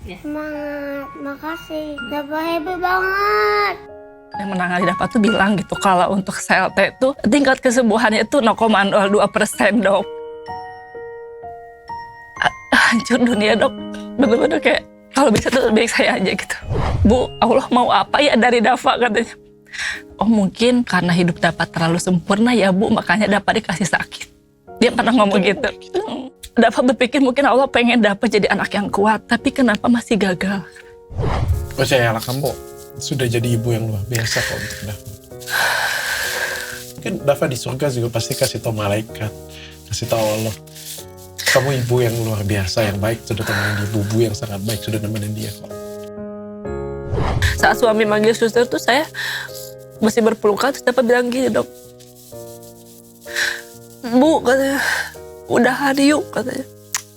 Ya. Semangat, makasih. Dapat happy banget. Yang menangani Dava tuh bilang gitu, kalau untuk CLT itu tingkat kesembuhannya itu 0,02%, dok. Hancur dunia, dok. Bener-bener kayak kalau bisa tuh lebih baik saya aja gitu. Bu, Allah mau apa ya dari Dava, katanya. Oh mungkin karena hidup Dava terlalu sempurna ya Bu, makanya Dava dikasih sakit. Dia pernah ngomong gitu. Dava berpikir mungkin Allah pengen Dava jadi anak yang kuat, tapi kenapa masih gagal? Percayalah, kamu sudah jadi ibu yang luar biasa kok untuk Dava. Mungkin Dava di surga juga pasti kasih tahu malaikat, kasih tahu Allah, kamu ibu yang luar biasa, yang baik, sudah temenin dia. Bubu yang sangat baik, sudah nemenin dia kok. Saat suami manggil suster tuh saya masih berpelukan, terus Dava bilang gini, dok. Bu, katanya, udah hari yuk, katanya.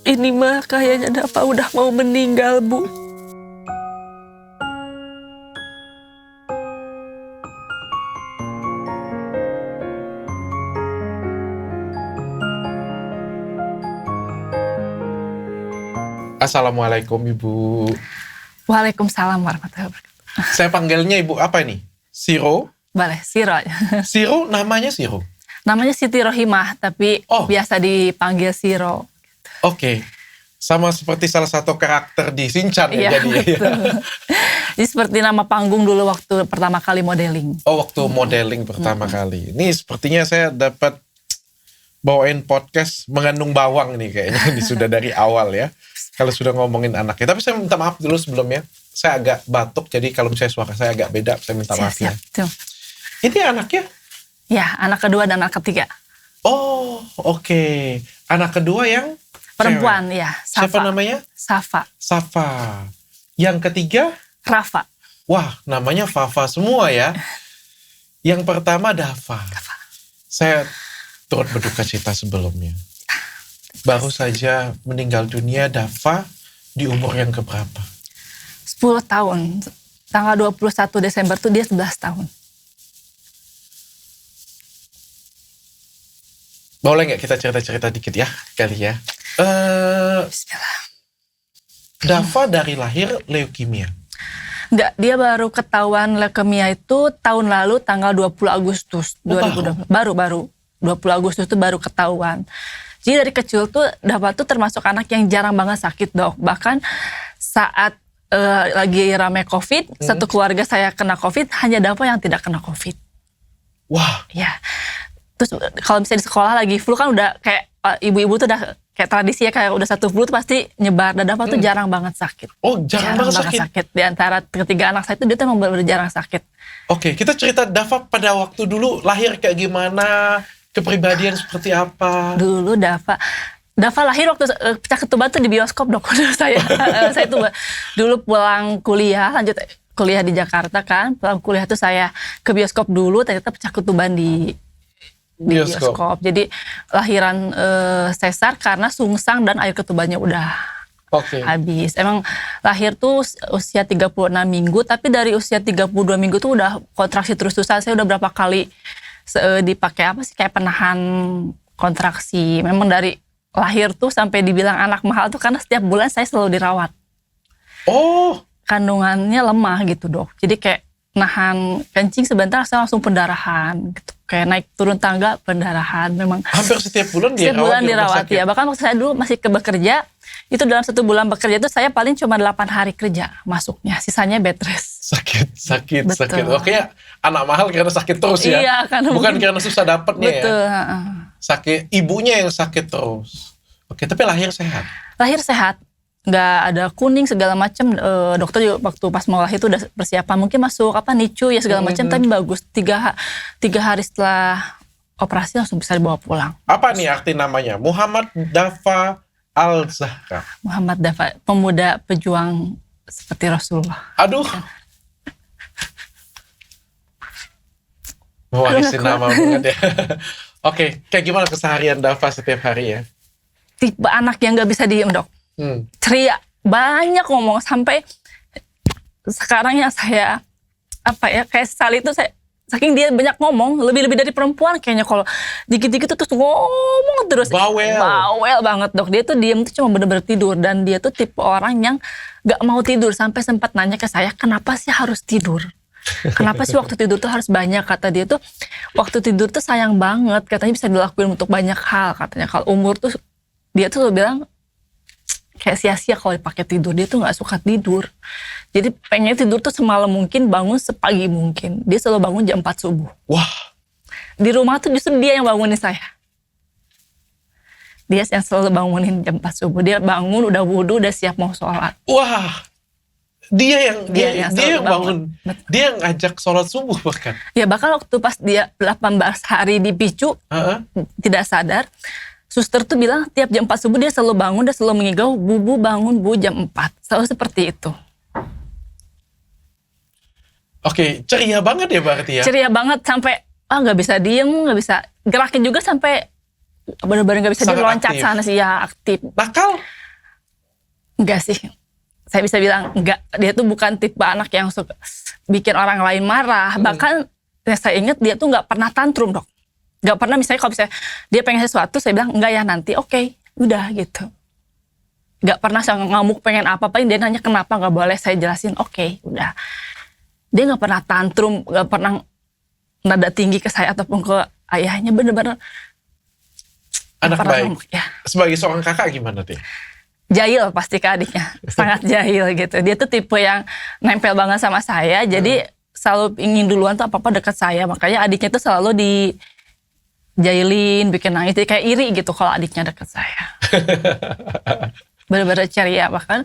Ini mah kayaknya Dava udah mau meninggal, Bu. Assalamualaikum Ibu. Waalaikumsalam warahmatullahi wabarakatuh. Saya panggilnya Ibu apa ini? Siro? Boleh, Siro. Siro, namanya Siro? Namanya Siti Rohimah, tapi biasa dipanggil Siro. Oke. Sama seperti salah satu karakter di Shinchan ya, jadi ya. Jadi seperti nama panggung dulu waktu pertama kali modeling. Oh, waktu modeling pertama kali. Ini sepertinya saya dapat bawain podcast mengandung bawang nih kayaknya. Ini sudah dari awal ya. Kalau sudah ngomongin anaknya. Tapi saya minta maaf dulu sebelumnya. Saya agak batuk, jadi kalau misalnya suara saya agak beda, saya minta maaf ya. Ini anaknya? Ya, anak kedua dan anak ketiga. Oh, oke. Anak kedua yang? Perempuan, cewek. ya. Safa. Siapa namanya? Safa. Safa. Yang ketiga? Rafa. Wah, namanya Fafa semua ya. Yang pertama Dava. Saya turut berduka cita sebelumnya. Baru saja meninggal dunia Dava di umur yang keberapa? 10 tahun. Tanggal 21 Desember tuh dia 11 tahun. Boleh nggak kita cerita-cerita dikit ya, kali ya? Bismillah. Dava dari lahir leukemia. Enggak, dia baru ketahuan leukemia itu tahun lalu tanggal 20 Agustus 2020. Baru 20 Agustus itu baru ketahuan. Jadi dari kecil tuh Dava tuh termasuk anak yang jarang banget sakit, dok. Bahkan saat lagi rame COVID, satu keluarga saya kena COVID, hanya Dava yang tidak kena COVID. Wah. Ya. Terus kalau misalnya di sekolah lagi flu kan udah kayak ibu-ibu tuh udah kayak tradisi ya, kayak udah satu flu tuh pasti nyebar. Dan Dava tuh jarang banget sakit. Oh, jarang banget sakit. Di antara ketiga anak saya itu dia tuh emang benar-benar jarang sakit. Oke, kita cerita Dava pada waktu dulu lahir kayak gimana, kepribadian seperti apa. Dulu Dava lahir waktu pecah ketuban tuh di bioskop, dok. Saya tuh dulu pulang kuliah, lanjut kuliah di Jakarta kan. Pulang kuliah tuh saya ke bioskop dulu, ternyata pecah ketuban di bioskop. Jadi lahiran sesar karena sungsang dan air ketubannya udah habis. Emang lahir tuh usia 36 minggu, tapi dari usia 32 minggu tuh udah kontraksi terus-terusan. Saya udah berapa kali dipakai apa sih, kayak penahan kontraksi. Memang dari lahir tuh sampai dibilang anak mahal tuh karena setiap bulan saya selalu dirawat. Oh. Kandungannya lemah gitu, dok. Jadi kayak nahan kencing sebentar saya langsung pendarahan gitu. Kayak naik turun tangga pendarahan. Memang hampir setiap bulan dirawat. Setiap bulan dirawat ya. Bahkan waktu saya dulu masih bekerja, itu dalam 1 bulan bekerja itu saya paling cuma 8 hari kerja masuknya. Sisanya bed rest. Sakit. Oke, anak mahal karena sakit terus ya. Iya, bukan karena susah dapatnya ya. Betul. Sakit, ibunya yang sakit terus. Oke, tapi lahir sehat. Lahir sehat. Nggak ada kuning segala macam. Dokter juga waktu pas mau lahir itu udah persiapan, mungkin masuk NICU ya segala macam, tapi bagus. 3 hari setelah operasi langsung bisa dibawa pulang. Apa nih arti namanya? Muhammad Dava Al-Zahra. Muhammad Dava, pemuda pejuang seperti Rasulullah. Aduh. Mewarisin nama banget ya. Oke, kayak gimana keseharian Dava setiap hari ya? Tipe anak yang nggak bisa diem, dok. Ceria, banyak ngomong, sampai sekarang yang saya kayak sekali itu saking dia banyak ngomong, lebih dari perempuan kayaknya kalau dikit-dikit tuh terus ngomong terus. Bawel banget dok. Dia tuh diem tuh cuma bener-bener tidur. Dan dia tuh tipe orang yang gak mau tidur. Sampai sempat nanya ke saya, kenapa sih harus tidur? Kenapa sih waktu tidur tuh harus banyak? Kata dia tuh, waktu tidur tuh sayang banget. Katanya bisa dilakuin untuk banyak hal. Katanya kalau umur tuh, dia tuh bilang, kayak sia-sia kalau dipakai tidur. Dia tuh gak suka tidur. Jadi pengen tidur tuh semalam mungkin, bangun sepagi mungkin. Dia selalu bangun jam 4 subuh. Wah. Di rumah tuh justru dia yang bangunin saya. Dia yang selalu bangunin jam 4 subuh. Dia bangun, udah wudhu, udah siap mau sholat. Wah. Dia yang bangun. Betul. Dia yang ngajak sholat subuh bahkan. Ya bahkan waktu pas dia 18 hari dipicu, tidak sadar. Suster tuh bilang tiap jam 4 subuh dia selalu bangun, dia selalu mengigau, bu bangun bu jam 4. Selalu seperti itu. Oke, ceria banget ya berarti ya? Ceria banget sampai gak bisa diem, gak bisa gerakin juga sampai benar-benar gak bisa Sangat diloncat aktif. sana sih ya aktif. Nakal? Enggak sih. Saya bisa bilang enggak. Dia tuh bukan tipe anak yang suka bikin orang lain marah. Bahkan saya ingat dia tuh gak pernah tantrum dok. Gak pernah misalnya kalau misalnya dia pengen sesuatu saya bilang enggak ya nanti oke, udah gitu. Gak pernah saya ngamuk pengen apa-apa, dia nanya kenapa gak boleh saya jelasin oke, udah. Dia gak pernah tantrum, gak pernah nada tinggi ke saya ataupun ke ayahnya, bener-bener Anak pernah baik. ngomong, ya. Sebagai seorang kakak gimana dia? Jahil pasti ke adiknya, sangat jahil gitu. Dia tuh tipe yang nempel banget sama saya, jadi selalu ingin duluan tuh apa-apa dekat saya. Makanya adiknya tuh selalu dijailin, bikin nangis, jadi kayak iri gitu kalau adiknya dekat saya. Bener-bener ceria bahkan.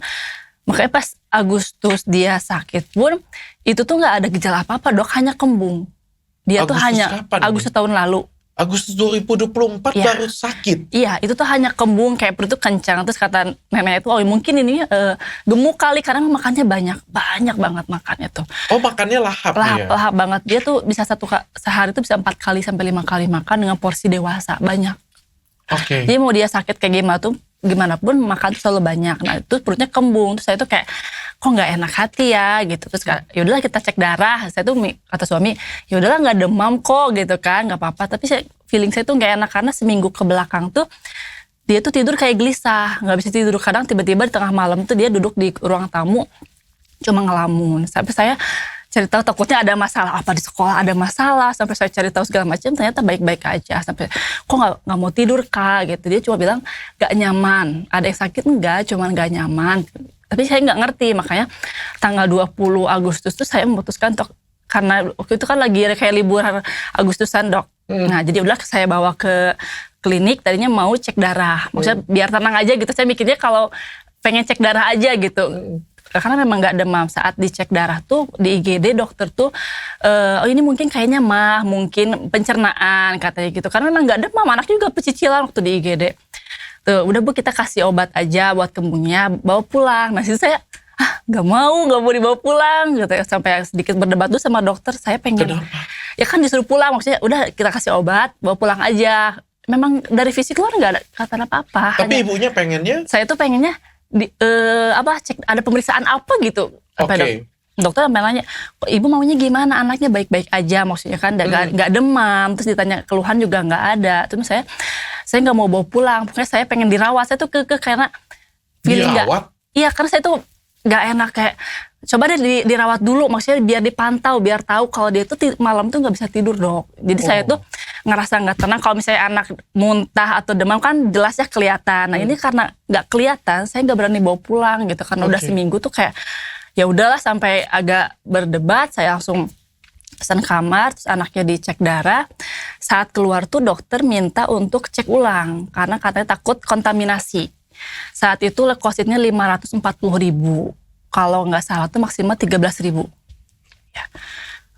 Makanya pas Agustus dia sakit pun, itu tuh gak ada gejala apa-apa dok, hanya kembung. Dia tuh Agustus hanya, kapan ini? Agustus tahun lalu. Agustus 2024 Iya. baru sakit. Iya, itu tuh hanya kembung, kayak perut tuh kencang. Terus kata nenek itu, oh mungkin ini gemuk kali, karena makannya banyak banget makannya tuh. Oh makannya lahap ya? Lahap banget. Dia tuh bisa sehari tuh bisa 4 kali sampai 5 kali makan dengan porsi dewasa, banyak. Oke. Jadi mau dia sakit kayak gimana pun makan tuh selalu banyak. Nah itu perutnya kembung. Terus saya tuh kayak kok nggak enak hati ya gitu. Terus yaudahlah kita cek darah. Saya tuh kata suami yaudahlah nggak demam kok gitu kan, nggak apa-apa. Tapi feeling saya tuh nggak enak karena seminggu ke belakang tuh dia tuh tidur kayak gelisah, nggak bisa tidur. Kadang tiba-tiba di tengah malam tuh dia duduk di ruang tamu cuma ngelamun. Sampai saya cari tahu takutnya ada masalah apa di sekolah, ada masalah, sampai saya cari tahu segala macam, ternyata baik-baik aja. Sampai kok nggak mau tidur kak gitu. Dia cuma bilang nggak nyaman, ada yang sakit enggak, cuman nggak nyaman. Tapi saya nggak ngerti, makanya tanggal 20 Agustus tuh saya memutuskan untuk, karena waktu itu kan lagi kayak liburan Agustusan dok. Nah jadi udah saya bawa ke klinik, tadinya mau cek darah, maksudnya biar tenang aja gitu. Saya mikirnya kalau pengen cek darah aja gitu. Karena memang nggak demam. Saat dicek darah tuh di IGD dokter tuh oh ini mungkin kayaknya mungkin pencernaan katanya gitu. Karena memang nggak demam, anak juga pecicilan waktu di IGD. Tuh udah bu kita kasih obat aja buat kembungnya, bawa pulang. Nah situ saya nggak mau dibawa pulang gitu. Sampai sedikit berdebat tuh sama dokter, saya pengen. Kenapa? Ya kan disuruh pulang, maksudnya udah kita kasih obat, bawa pulang aja. Memang dari fisik luar nggak ada kata apa-apa. Tapi ibunya pengennya? Saya tuh pengennya cek ada pemeriksaan apa gitu. Oke. Dokter sampai nanya, kok ibu maunya gimana, anaknya baik-baik aja, maksudnya kan nggak demam. Terus ditanya keluhan juga nggak ada. Terus saya nggak mau bawa pulang, pokoknya saya pengen dirawat. Saya tuh karena feeling Dirawat? Iya karena saya tuh nggak enak, kayak coba deh dirawat dulu, maksudnya biar dipantau, biar tahu kalau dia tuh malam tuh nggak bisa tidur dok. Jadi saya tuh ngerasa nggak tenang kalau misalnya anak muntah atau demam kan jelasnya kelihatan. Nah ini karena nggak kelihatan, saya nggak berani bawa pulang gitu, karena udah seminggu tuh kayak ya udahlah. Sampai agak berdebat, saya langsung pesan kamar, terus anaknya dicek darah. Saat keluar tuh dokter minta untuk cek ulang karena katanya takut kontaminasi. Saat itu leukositnya 540.000. Kalau nggak salah tuh maksimal 13.000. Ya.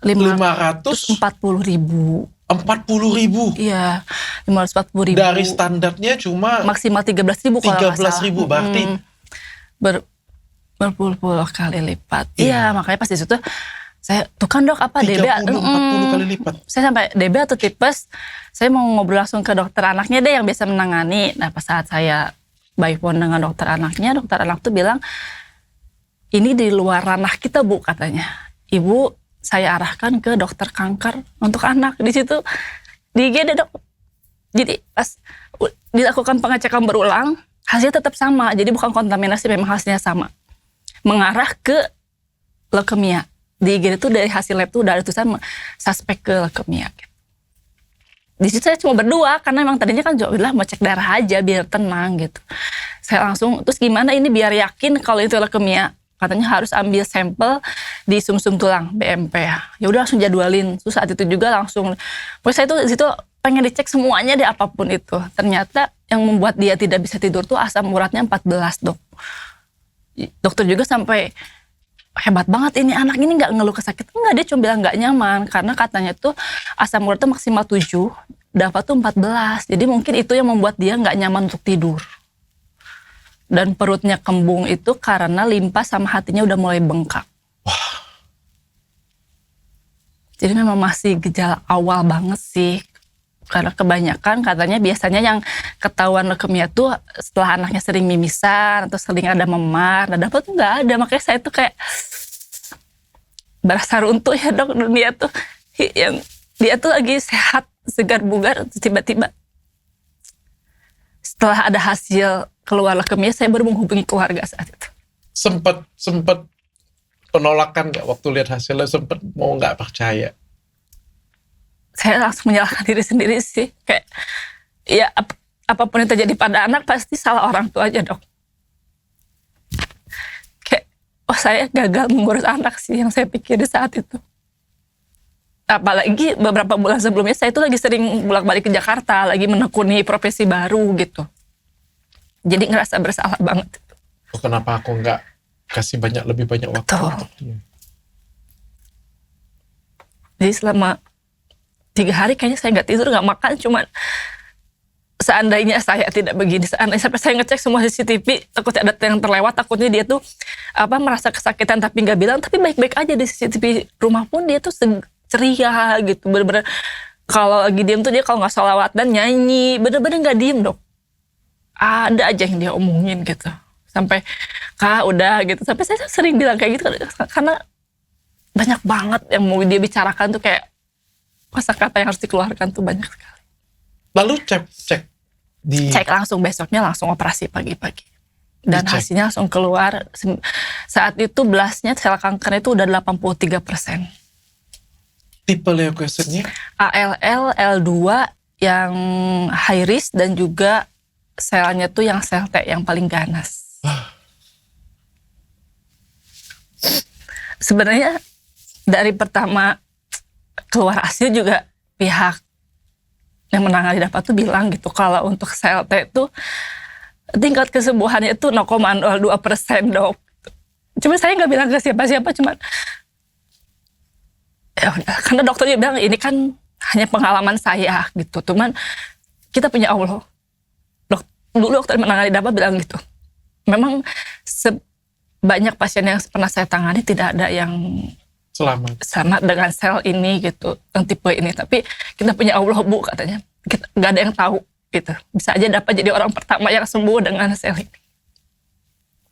540.000. 40.000. Iya, 540.000. Dari standarnya cuma maksimal 13.000 kalau nggak salah. 13.000 berarti berpuluh-puluh kali lipat. Iya, makanya pas di situ saya tuh kan dok apa 30, DB 40 kali lipat. Saya sampai DB atau tipes, saya mau ngobrol langsung ke dokter anaknya deh yang biasa menangani. Nah pas saat saya by phone dengan dokter anak tuh bilang ini di luar ranah kita bu, katanya. Ibu saya arahkan ke dokter kanker untuk anak. Di situ di IGD dok. Jadi pas dilakukan pengecekan berulang, hasilnya tetap sama. Jadi bukan kontaminasi, memang hasilnya sama. Mengarah ke leukemia. Di IGD itu dari hasil lab itu udah ada tulisan suspek ke leukemia. Gitu. Di situ saya cuma berdua karena memang tadinya kan bilang mau cek darah aja biar tenang gitu. Saya langsung, terus gimana ini biar yakin kalau itu leukemia? Katanya harus ambil sampel di sumsum tulang BMP ya. Ya udah langsung jadwalin. Terus saat itu juga langsung, pokoknya saya tuh di situ pengen dicek semuanya deh apapun itu. Ternyata yang membuat dia tidak bisa tidur tuh asam uratnya 14 dok. Dokter juga sampai hebat banget ini anak ini nggak ngeluh kesakitan. Enggak, dia cuma bilang nggak nyaman karena katanya tuh asam uratnya maksimal 7, dapat tuh 14. Jadi mungkin itu yang membuat dia nggak nyaman untuk tidur. Dan perutnya kembung itu karena limpa sama hatinya udah mulai bengkak. Wah. Jadi memang masih gejala awal banget sih. Karena kebanyakan katanya biasanya yang ketahuan leukemia tuh setelah anaknya sering mimisan atau sering ada memar. Nah dapat tuh nggak ada. Makanya saya tuh kayak berasa runtuh ya dok. Dia tuh yang dia tuh lagi sehat, segar bugar, tiba-tiba setelah ada hasil keluar leukemia, saya baru menghubungi keluarga saat itu. Sempet penolakan nggak waktu lihat hasilnya, sempet mau nggak percaya? Saya langsung menyalahkan diri sendiri sih, kayak ya apapun yang terjadi pada anak pasti salah orang tua aja dok. Kayak saya gagal mengurus anak sih yang saya pikir di saat itu. Apalagi beberapa bulan sebelumnya saya itu lagi sering bolak-balik ke Jakarta, lagi menekuni profesi baru gitu. Jadi ngerasa bersalah banget. Oh, kenapa aku nggak kasih lebih banyak waktu untuk dia? Jadi selama 3 hari kayaknya saya nggak tidur, nggak makan, cuman seandainya saya tidak begini, seandainya sampai saya ngecek semua CCTV, takutnya ada yang terlewat, takutnya dia tuh merasa kesakitan tapi nggak bilang, tapi baik-baik aja di CCTV rumah pun dia tuh ceria gitu, bener-bener kalau lagi diem tuh dia kalau nggak sholawat dan nyanyi, bener-bener nggak diem dok. Ada aja yang dia omongin gitu. Sampai, Kak udah gitu. Sampai saya sering bilang kayak gitu. Karena banyak banget yang mau dia bicarakan tuh kayak kata-kata yang harus dikeluarkan tuh banyak sekali. Lalu cek Cek langsung, besoknya langsung operasi pagi-pagi. Dan Dicek. hasilnya langsung keluar. Saat itu blastnya sel kanker itu udah 83%. Tipe leukemia? ALL, L2 yang high risk dan juga selnya tuh yang sel T yang paling ganas. Sebenarnya dari pertama keluar hasil juga pihak yang menangani dapat tuh bilang gitu kalau untuk sel T itu tingkat kesembuhannya itu 0,02% dok. Cuma saya nggak bilang ke siapa-siapa, cuma ya udah, karena dokternya bilang ini kan hanya pengalaman saya gitu. Cuman kita punya Allah. Dulu dokter menangani dapat bilang gitu. Memang banyak pasien yang pernah saya tangani tidak ada yang selamat dengan sel ini gitu, yang tipe ini. Tapi kita punya Allah bu katanya. Kita nggak ada yang tahu gitu. Bisa aja dapat jadi orang pertama yang sembuh dengan sel ini.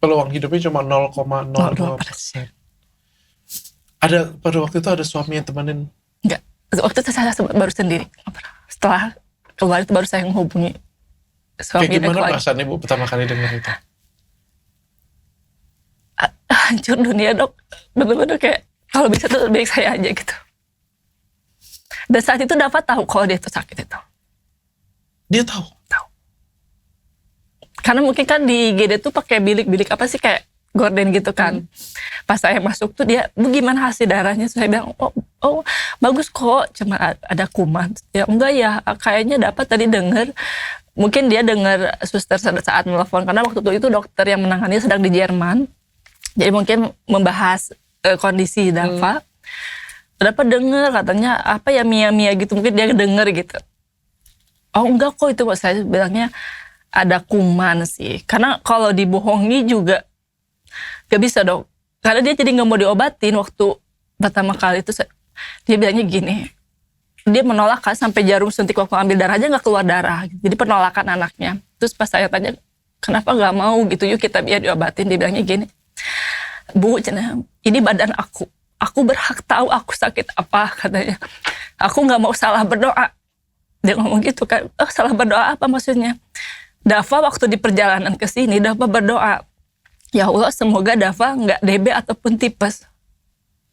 Peluang hidupnya cuma 0,02%. Ada pada waktu itu ada suami yang temenin? Enggak. Waktu itu saya baru sendiri. Setelah keluar itu baru saya menghubungi suami. Kayak gimana perasaan ibu pertama kali dengar itu? Hancur dunia dok. Bener-bener kayak kalau bisa tuh lebih baik saya aja gitu. Dan saat itu dapat tahu kalau dia tuh sakit itu. Dia tahu? Tahu. Karena mungkin kan di IGD tuh pakai bilik-bilik apa sih kayak gorden gitu kan. Pas saya masuk tuh dia, bu gimana hasil darahnya? Saya bilang, oh bagus kok, cuma ada kuman. Ya enggak ya, kayaknya dapat tadi dengar. Mungkin dia dengar suster saat telepon, karena waktu itu dokter yang menangani sedang di Jerman. Jadi mungkin membahas kondisi Dava. Dapat dengar katanya apa ya Mia gitu, mungkin dia dengar gitu. Oh enggak kok itu, saya bilangnya ada kuman sih. Karena kalau dibohongi juga gak bisa dok. Karena dia jadi gak mau diobatin waktu pertama kali itu. Dia bilangnya gini, dia menolak kan sampai jarum suntik waktu ambil darah aja gak keluar darah. Jadi penolakan anaknya. Terus pas saya tanya, kenapa gak mau gitu, yuk kita biar diobatin. Dia bilangnya gini, bu, ini badan aku aku berhak tahu aku sakit apa, katanya. Aku nggak mau salah berdoa. Dia ngomong gitu kan. Oh, salah berdoa apa maksudnya? Dava waktu di perjalanan ke sini, Dava berdoa, ya Allah semoga Dava nggak DB ataupun tipes.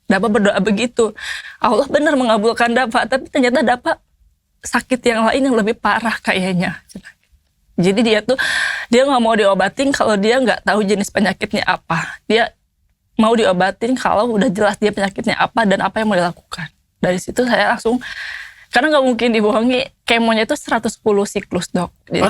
Dava berdoa begitu. Allah benar mengabulkan Dava, tapi ternyata Dava sakit yang lain yang lebih parah kayaknya. Jadi dia nggak mau diobatin kalau dia nggak tahu jenis penyakitnya apa. Dia mau diobatin kalau udah jelas dia penyakitnya apa dan apa yang mau dilakukan. Dari situ saya langsung, karena nggak mungkin dibohongi, kemonya itu 110 siklus, Dok. Jadi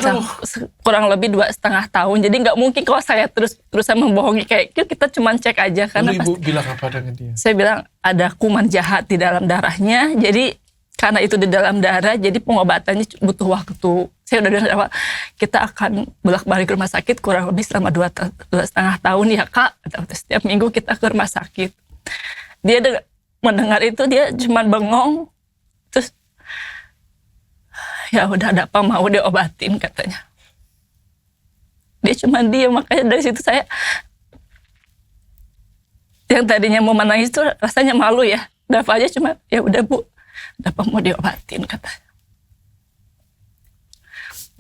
kurang lebih 2,5 tahun. Jadi nggak mungkin kalau saya terusan membohongi kayak yuk kita cuma cek aja. Karena Ibu bilang apa dengan dia? Saya bilang ada kuman jahat di dalam darahnya. Jadi karena itu di dalam darah, jadi pengobatannya butuh waktu. Saya udah bilang awal, kita akan bolak-balik ke rumah sakit kurang lebih selama 2,5 tahun ya Kak. Setiap minggu kita ke rumah sakit. Dia mendengar itu, dia cuma bengong. Terus ya udah, ada apa mau diobatin katanya. Dia cuma diam, makanya dari situ saya yang tadinya mau menangis tuh rasanya malu ya. Dava aja cuma ya udah Bu, Dava mau diobatin katanya.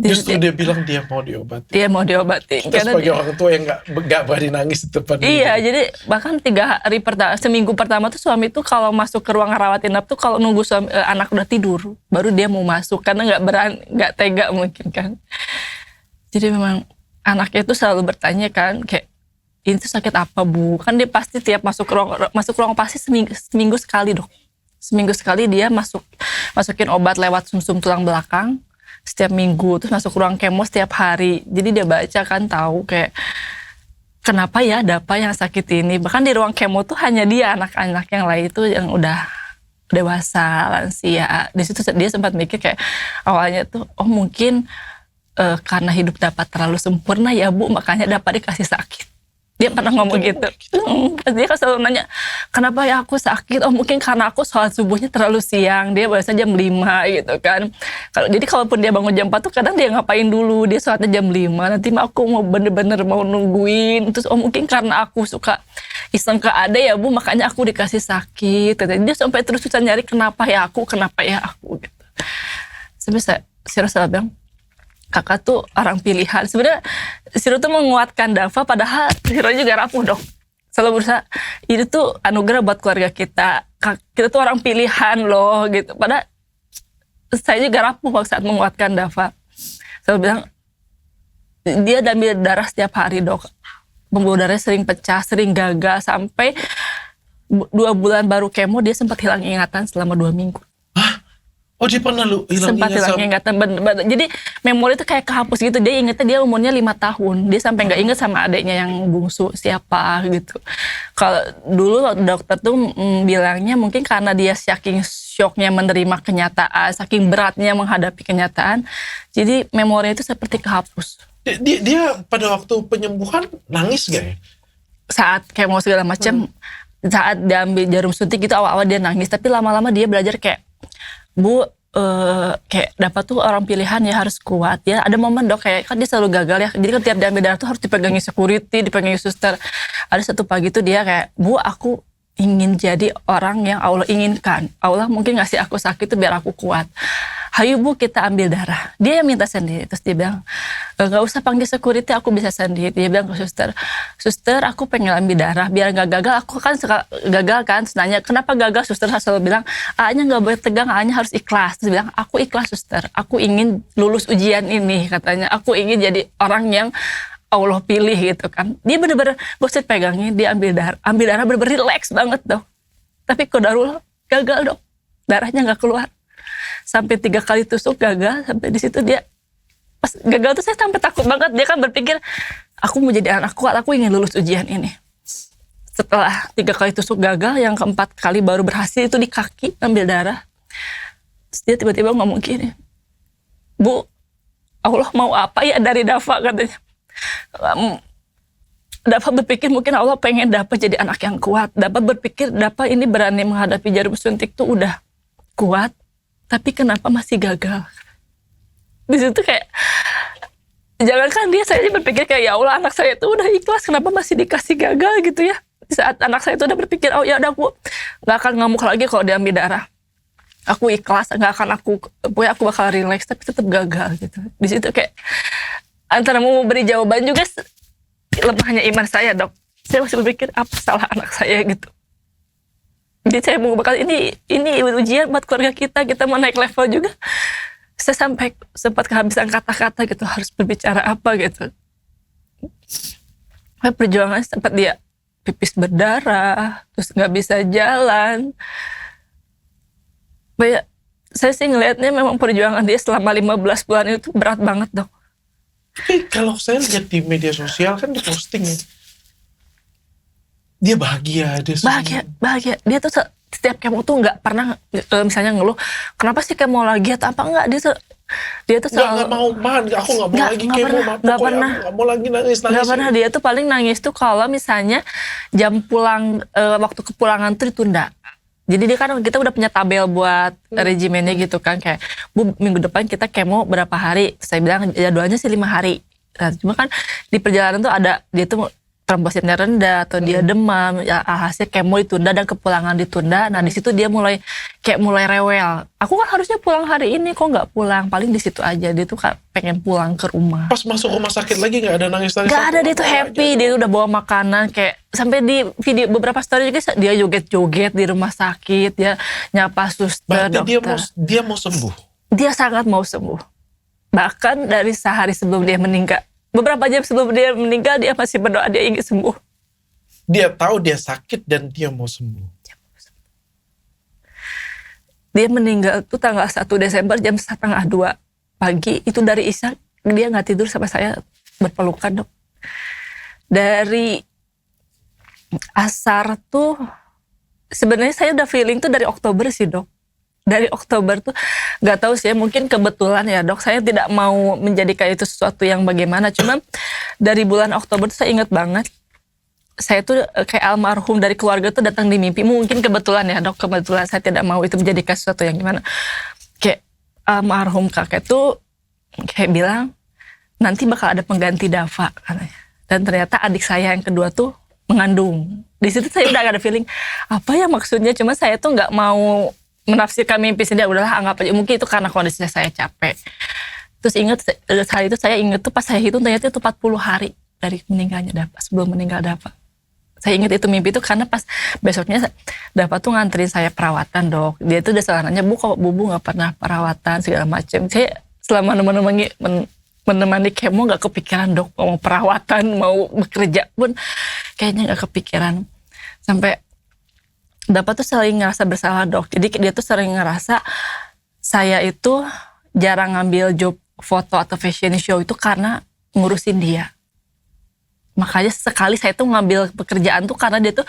Justru dia bilang dia mau diobatin. Dia mau diobatin. Kita sebagai orang tua yang nggak berani nangis di depan. Iya, jadi bahkan 3 hari pertama, seminggu pertama tuh suami tuh kalau masuk ke ruang rawat inap tuh kalau nunggu anak udah tidur, baru dia mau masuk karena nggak berani, nggak tega mungkin kan. Jadi memang anaknya tuh selalu bertanya kan, kayak ini tuh sakit apa Bu? Kan dia pasti tiap masuk ruang pasti seminggu sekali, Dok. Seminggu sekali dia masukin obat lewat sumsum tulang belakang setiap minggu, terus masuk ruang kemo setiap hari. Jadi dia baca kan, tahu kayak kenapa ya Dava yang sakit ini. Bahkan di ruang kemo tuh hanya dia, anak-anak yang lain itu yang udah dewasa, lansia. Di situ dia sempat mikir kayak awalnya tuh, oh mungkin karena hidup Dava terlalu sempurna ya Bu, makanya Dava dikasih sakit. Dia pernah ngomong gitu. Dia kan selalu nanya, kenapa ya aku sakit? Oh mungkin karena aku sholat subuhnya terlalu siang. Dia biasanya jam 5 gitu kan. Jadi kalaupun dia bangun jam 4 tuh kadang dia ngapain dulu. Dia sholatnya jam 5. Nanti aku mau bener-bener mau nungguin. Terus oh mungkin karena aku suka iseng ke ade ya Bu, makanya aku dikasih sakit. Dia sampai terus susah nyari kenapa ya aku gitu. Sampai saya rasa bilang, Kakak tuh orang pilihan. Sebenarnya Siro tuh menguatkan Dava, padahal Siro juga rapuh, Dok. Selalu berusaha, ini tuh anugerah buat keluarga kita. Kita tuh orang pilihan loh gitu. Padahal saya juga rapuh saat menguatkan Dava. Selalu bilang, dia ambil darah setiap hari, Dok. Pembuluh darahnya sering pecah, sering gagal, sampai 2 bulan baru kemo dia sempat hilang ingatan selama 2 minggu. Oh dia pernah hilang ingatan. Jadi memori itu kayak kehapus gitu. Dia ingetnya dia umurnya 5 tahun. Dia sampai nggak inget sama adiknya yang bungsu siapa gitu. Kalau dulu dokter tuh bilangnya mungkin karena dia saking syoknya menerima kenyataan, saking beratnya menghadapi kenyataan, jadi memori itu seperti kehapus. Dia pada waktu penyembuhan nangis gak ya? Saat kemo segala macam, saat dia ambil jarum suntik itu awal-awal dia nangis, tapi lama-lama dia belajar kayak, Bu, kayak dapat tuh orang pilihan ya harus kuat ya. Ada momen Dok kayak kan dia selalu gagal ya. Jadi kan tiap dia ambil darah tuh harus dipegangi security, dipegangi suster. Ada satu pagi tuh dia kayak, Bu, aku ingin jadi orang yang Allah inginkan. Allah mungkin ngasih aku sakit tuh biar aku kuat. Hayu Bu, kita ambil darah. Dia yang minta sendiri. Terus dia bilang, gak usah panggil security, aku bisa sendiri. Dia bilang ke suster aku pengen ambil darah biar gak gagal. Aku kan suka gagal kan. Terus nanya, kenapa gagal? Suster selalu bilang, A-nya gak boleh tegang, A-nya harus ikhlas. Terus bilang, aku ikhlas suster, aku ingin lulus ujian ini katanya. Aku ingin jadi orang yang Allah pilih gitu kan. Dia bener-bener gak usah pegangin, dia ambil darah bener-bener relax banget Dok. Tapi kodarullah gagal Dok, darahnya gak keluar. Sampai 3 kali tusuk gagal. Sampai di situ dia pas gagal tuh saya sampai takut banget. Dia kan berpikir aku mau jadi anak kuat, aku ingin lulus ujian ini. Setelah 3 kali tusuk gagal, yang keempat kali baru berhasil itu di kaki ambil darah. Terus dia tiba-tiba ngomong gini, Bu, Allah mau apa ya dari Dava katanya. Dava berpikir mungkin Allah pengen Dava jadi anak yang kuat. Dava berpikir Dava ini berani menghadapi jarum suntik tuh udah kuat. Tapi kenapa masih gagal? Di situ kayak, jangankan dia, saya berpikir kayak ya Allah anak saya itu udah ikhlas, kenapa masih dikasih gagal gitu ya? Di saat anak saya itu udah berpikir, oh ya udah Bu, nggak akan ngamuk lagi kalau diambil darah. Aku ikhlas, aku bakal relax, tapi tetap gagal gitu. Di situ kayak antara mau beri jawaban juga lemahnya iman saya, Dok. Saya masih berpikir apa salah anak saya gitu. Jadi saya mau bakal ini ujian buat keluarga kita mau naik level juga. Saya sampai sempat kehabisan kata-kata gitu, harus berbicara apa gitu. Perjuangan sempat dia pipis berdarah, terus nggak bisa jalan. Kayak saya sih ngelihatnya memang perjuangan dia selama 15 bulan itu berat banget, Dok. Tapi kalau saya lihat di media sosial kan di posting ya, dia bahagia, dia senang. Bahagia. Dia tuh setiap kemo tuh nggak pernah misalnya ngeluh, kenapa sih kemo lagi atau apa, enggak. Dia tuh selalu nggak mau man, aku nggak mau lagi kemo, nggak pernah, nggak mau lagi nangis. Nggak pernah. Dia tuh paling nangis tuh kalau misalnya jam pulang, waktu kepulangan tuh ditunda. Jadi dia kan kita udah punya tabel buat regimennya gitu kan, kayak Bu minggu depan kita kemo berapa hari. Saya bilang jadwalnya sih 5 hari. Nah, cuma kan di perjalanan tuh ada dia tuh trombositnya rendah atau dia demam, ya hasil kemo ditunda dan kepulangan ditunda. Nah di situ dia mulai rewel. Aku kan harusnya pulang hari ini, kok nggak pulang? Paling di situ aja, dia tuh pengen pulang ke rumah. Pas masuk rumah sakit lagi nggak ada nangis-nangis. Nggak ada, dia tuh happy, dia udah bawa makanan, kayak sampai di video beberapa story juga dia joget-joget di rumah sakit, dia nyapa suster, berarti dokter. dia mau sembuh. Dia sangat mau sembuh. Bahkan dari sehari sebelum dia meninggal, beberapa jam sebelum dia meninggal, dia masih berdoa dia ingin sembuh. Dia tahu dia sakit dan dia mau sembuh. Dia meninggal tuh tanggal 1 Desember jam 1:30 pagi. Itu dari Isya dia nggak tidur sama saya berpelukan, Dok. Dari asar tuh sebenarnya saya udah feeling tuh dari Oktober sih, Dok. Dari Oktober tuh nggak tahu sih, mungkin kebetulan ya, Dok. Saya tidak mau menjadikan itu sesuatu yang bagaimana. Cuman dari bulan Oktober tuh saya ingat banget. Saya tuh kayak almarhum dari keluarga tuh datang di mimpi. Mungkin kebetulan ya, Dok. Kebetulan saya tidak mau itu menjadikan sesuatu yang gimana. Kayak almarhum kakek tuh kayak bilang nanti bakal ada pengganti Dava katanya. Dan ternyata adik saya yang kedua tuh mengandung. Di situ saya udah gak ada feeling apa ya maksudnya. Cuma saya tuh nggak mau menafsirkan mimpi sendiri, udahlah anggap aja mungkin itu karena kondisinya saya capek. Terus hari itu saya ingat tuh pas saya hitung ternyata itu 40 hari dari meninggalnya Dava, sebelum meninggal Dava. Saya ingat itu mimpi itu karena pas besoknya Dava tuh nganterin saya perawatan, Dok. Dia tuh udah selalu nanya, Bu kok Bubu gak pernah perawatan segala macem. Saya selama menemani kemo gak kepikiran, Dok, mau perawatan, mau bekerja pun kayaknya gak kepikiran. Sampai Dava tuh sering ngerasa bersalah, Dok. Jadi dia tuh sering ngerasa saya itu jarang ngambil job foto atau fashion show itu karena ngurusin dia. Makanya sekali saya tuh ngambil pekerjaan tuh karena dia tuh